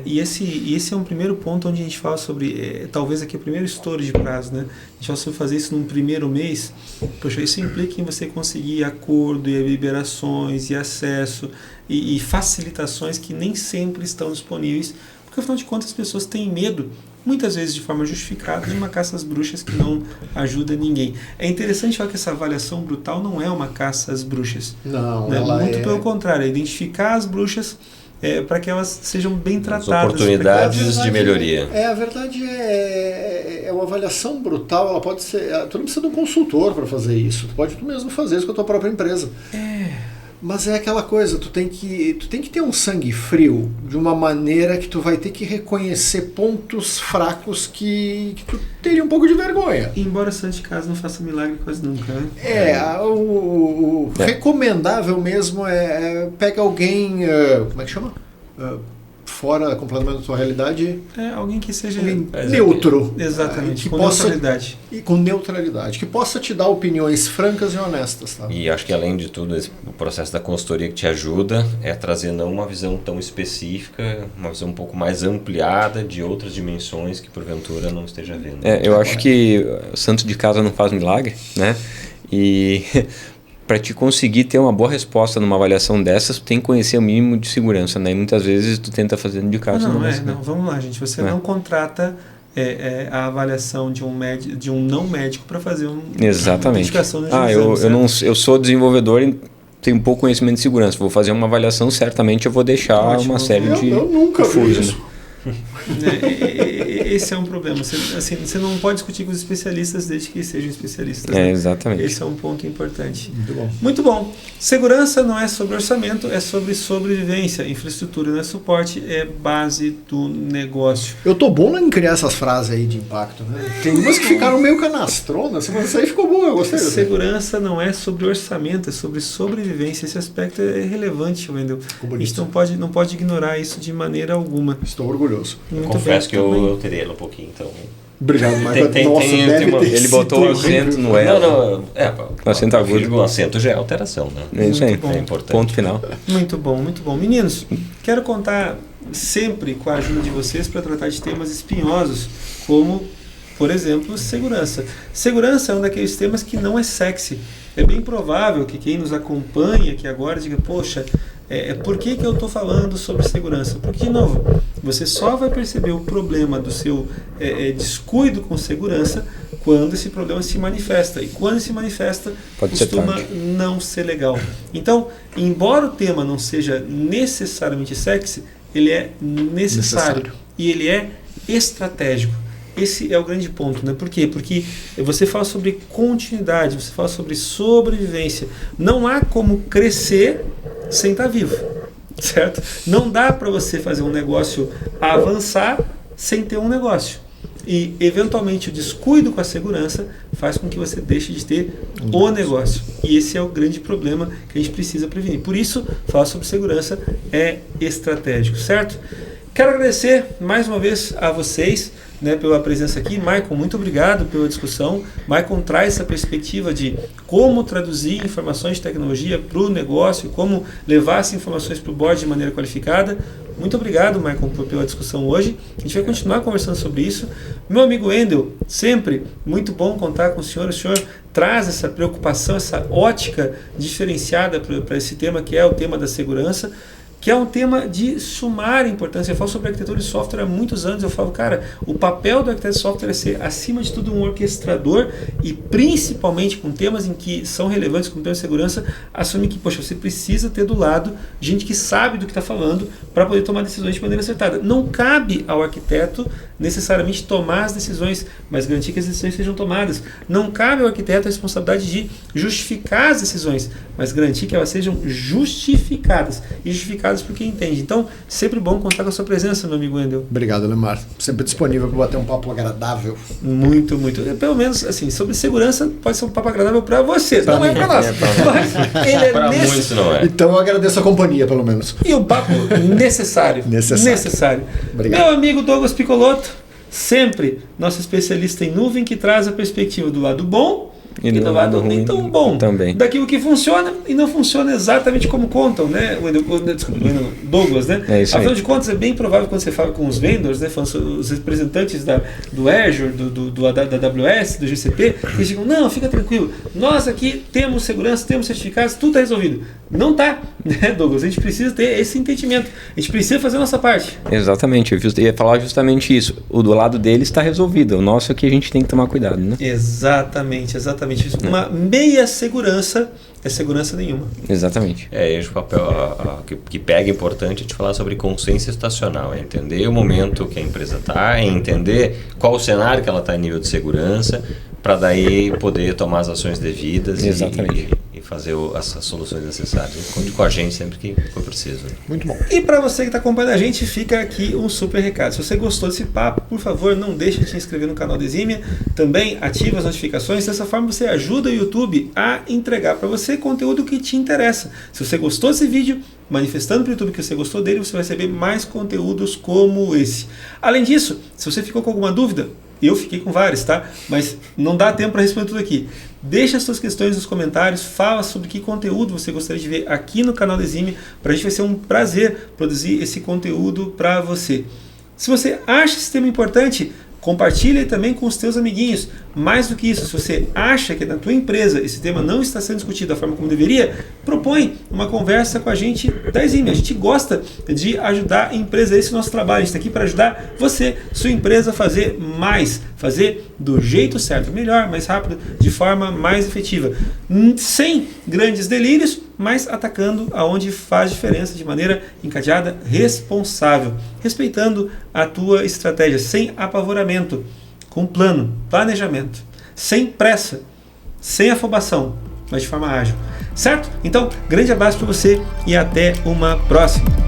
E esse é um primeiro ponto onde a gente fala sobre, talvez aqui o primeiro estouro de prazo, né? A gente fala sobre fazer isso num primeiro mês. Poxa, isso implica em você conseguir acordo e liberações e acesso e facilitações que nem sempre estão disponíveis, porque afinal de contas as pessoas têm medo, muitas vezes de forma justificada, de uma caça às bruxas que não ajuda ninguém. É interessante falar que essa avaliação brutal não é uma caça às bruxas. Não, né? ela muito pelo contrário, é identificar as bruxas para que elas sejam bem tratadas. As oportunidades de melhoria. A verdade é uma avaliação brutal, ela pode ser... Tu não precisa de um consultor para fazer isso, tu pode tu mesmo fazer isso com a tua própria empresa. Mas é aquela coisa, tu tem que ter um sangue frio de uma maneira que tu vai ter que reconhecer pontos fracos que tu teria um pouco de vergonha. Embora santo de casa não faça milagre quase nunca, né? O recomendável mesmo pega alguém, como é que chama? Fora completamente da sua realidade. Alguém que seja neutro. Exatamente, com neutralidade. E com neutralidade, que possa te dar opiniões francas e honestas. Tá? E acho que além de tudo, o processo da consultoria que te ajuda é trazer não uma visão tão específica, uma visão um pouco mais ampliada de outras dimensões que porventura não esteja vendo. Eu acho que santo de casa não faz milagre, né? E para te conseguir ter uma boa resposta numa avaliação dessas, tu tem que conhecer o mínimo de segurança, né? E muitas vezes tu tenta fazer de casa. Não, vamos lá, gente. Você não contrata a avaliação de um não médico para fazer uma identificação de eu sou desenvolvedor e tenho um pouco conhecimento de segurança. Vou fazer uma avaliação, certamente eu vou deixar uma série de eu nunca fiz isso. Esse é um problema. Você não pode discutir com os especialistas desde que sejam especialistas. Exatamente. Esse é um ponto importante. Muito bom. Muito bom. Segurança não é sobre orçamento, é sobre sobrevivência. Infraestrutura não é suporte, é base do negócio. Eu tô bom em criar essas frases aí de impacto, né? Tem umas que ficaram meio canastronas, mas isso aí ficou bom, eu gostei. Segurança não é sobre orçamento, é sobre sobrevivência. Esse aspecto é relevante, Wendel. A gente não pode ignorar isso de maneira alguma. Estou orgulhoso. Confesso que eu terei ela um pouquinho, então... Obrigado, Michael. Ele botou o acento no L. O acento agudo. O acento já é alteração, né? É isso aí. Bom. É importante. Ponto final. Muito bom, muito bom. Meninos, quero contar sempre com a ajuda de vocês para tratar de temas espinhosos, como, por exemplo, segurança. Segurança é um daqueles temas que não é sexy. É bem provável que quem nos acompanha aqui agora diga, poxa, por que eu estou falando sobre segurança? Porque, de novo, você só vai perceber o problema do seu descuido com segurança quando esse problema se manifesta. E quando se manifesta, costuma não ser legal. Então, embora o tema não seja necessariamente sexy, ele é necessário. E ele é estratégico. Esse é o grande ponto, né? Por quê? Porque você fala sobre continuidade, você fala sobre sobrevivência. Não há como crescer sem estar vivo, certo? Não dá para você fazer um negócio avançar sem ter um negócio. E, eventualmente, o descuido com a segurança faz com que você deixe de ter o negócio. E esse é o grande problema que a gente precisa prevenir. Por isso, falar sobre segurança é estratégico, certo? Quero agradecer mais uma vez a vocês, né, pela presença aqui. Maicon, muito obrigado pela discussão. Maicon traz essa perspectiva de como traduzir informações de tecnologia para o negócio, como levar essas informações para o board de maneira qualificada. Muito obrigado, Maicon, pela discussão hoje. A gente vai continuar conversando sobre isso. Meu amigo Wendel, sempre muito bom contar com o senhor. O senhor traz essa preocupação, essa ótica diferenciada para esse tema, que é o tema da segurança, que é um tema de sumária importância. Eu falo sobre arquitetura de software há muitos anos. Eu falo, cara, o papel do arquiteto de software é ser, acima de tudo, um orquestrador e, principalmente, com temas em que são relevantes, como tema de segurança, assumir que, poxa, você precisa ter do lado gente que sabe do que está falando para poder tomar decisões de maneira acertada. Não cabe ao arquiteto necessariamente tomar as decisões, mas garantir que as decisões sejam tomadas. Não cabe ao arquiteto a responsabilidade de justificar as decisões, mas garantir que elas sejam justificadas. E justificadas por quem entende. Então, sempre bom contar com a sua presença, meu amigo Wendel. Obrigado, Lemar. Sempre disponível para bater um papo agradável. Muito, muito. Pelo menos, assim, sobre segurança, pode ser um papo agradável para você. Não é para nós. Mas ele para muitos não é. Então, eu agradeço a companhia, pelo menos. E o papo necessário. Necessário. Obrigado. Meu amigo Douglas Piccolotto, sempre nosso especialista em nuvem, que traz a perspectiva do lado bom e do lado nem tão bom também. Daquilo que funciona e não funciona exatamente como contam, né? Douglas, né? Afinal de contas, é bem provável quando você fala com os vendors, né? Os representantes do Azure, da AWS, do GCP, eles digam, não, fica tranquilo, nós aqui temos segurança, temos certificados, tudo está resolvido. Não está, né, Douglas? A gente precisa ter esse entendimento, a gente precisa fazer a nossa parte. Exatamente, eu ia falar justamente isso. O do lado deles está resolvido, o nosso aqui a gente tem que tomar cuidado, né? Exatamente. Uma meia segurança é segurança nenhuma. Exatamente. O papel que pega importante é te falar sobre consciência estacional, é entender o momento que a empresa está, é entender qual o cenário que ela está em nível de segurança, para daí poder tomar as ações devidas e fazer as soluções necessárias. Conte com a gente sempre que for preciso. Muito bom. E para você que está acompanhando a gente, fica aqui um super recado. Se você gostou desse papo, por favor, não deixe de se inscrever no canal da Eximia. Também ative as notificações. Dessa forma você ajuda o YouTube a entregar para você conteúdo que te interessa. Se você gostou desse vídeo, manifestando para o YouTube que você gostou dele, você vai receber mais conteúdos como esse. Além disso, se você ficou com alguma dúvida, eu fiquei com várias, tá? Mas não dá tempo para responder tudo aqui. Deixa as suas questões nos comentários, fala sobre que conteúdo você gostaria de ver aqui no canal da Eximia. Para a gente vai ser um prazer produzir esse conteúdo para você. Se você acha esse tema importante, Compartilhe também com os teus amiguinhos. Mais do que isso, se você acha que na tua empresa esse tema não está sendo discutido da forma como deveria, propõe uma conversa com a gente da Exime. A gente gosta de ajudar a empresa, esse é o nosso trabalho. A gente está aqui para ajudar você, sua empresa, a fazer mais, fazer do jeito certo, melhor, mais rápido, de forma mais efetiva, sem grandes delírios, mas atacando aonde faz diferença de maneira encadeada, responsável, respeitando a tua estratégia, sem apavoramento, com plano, planejamento, sem pressa, sem afobação, mas de forma ágil. Certo? Então, grande abraço para você e até uma próxima.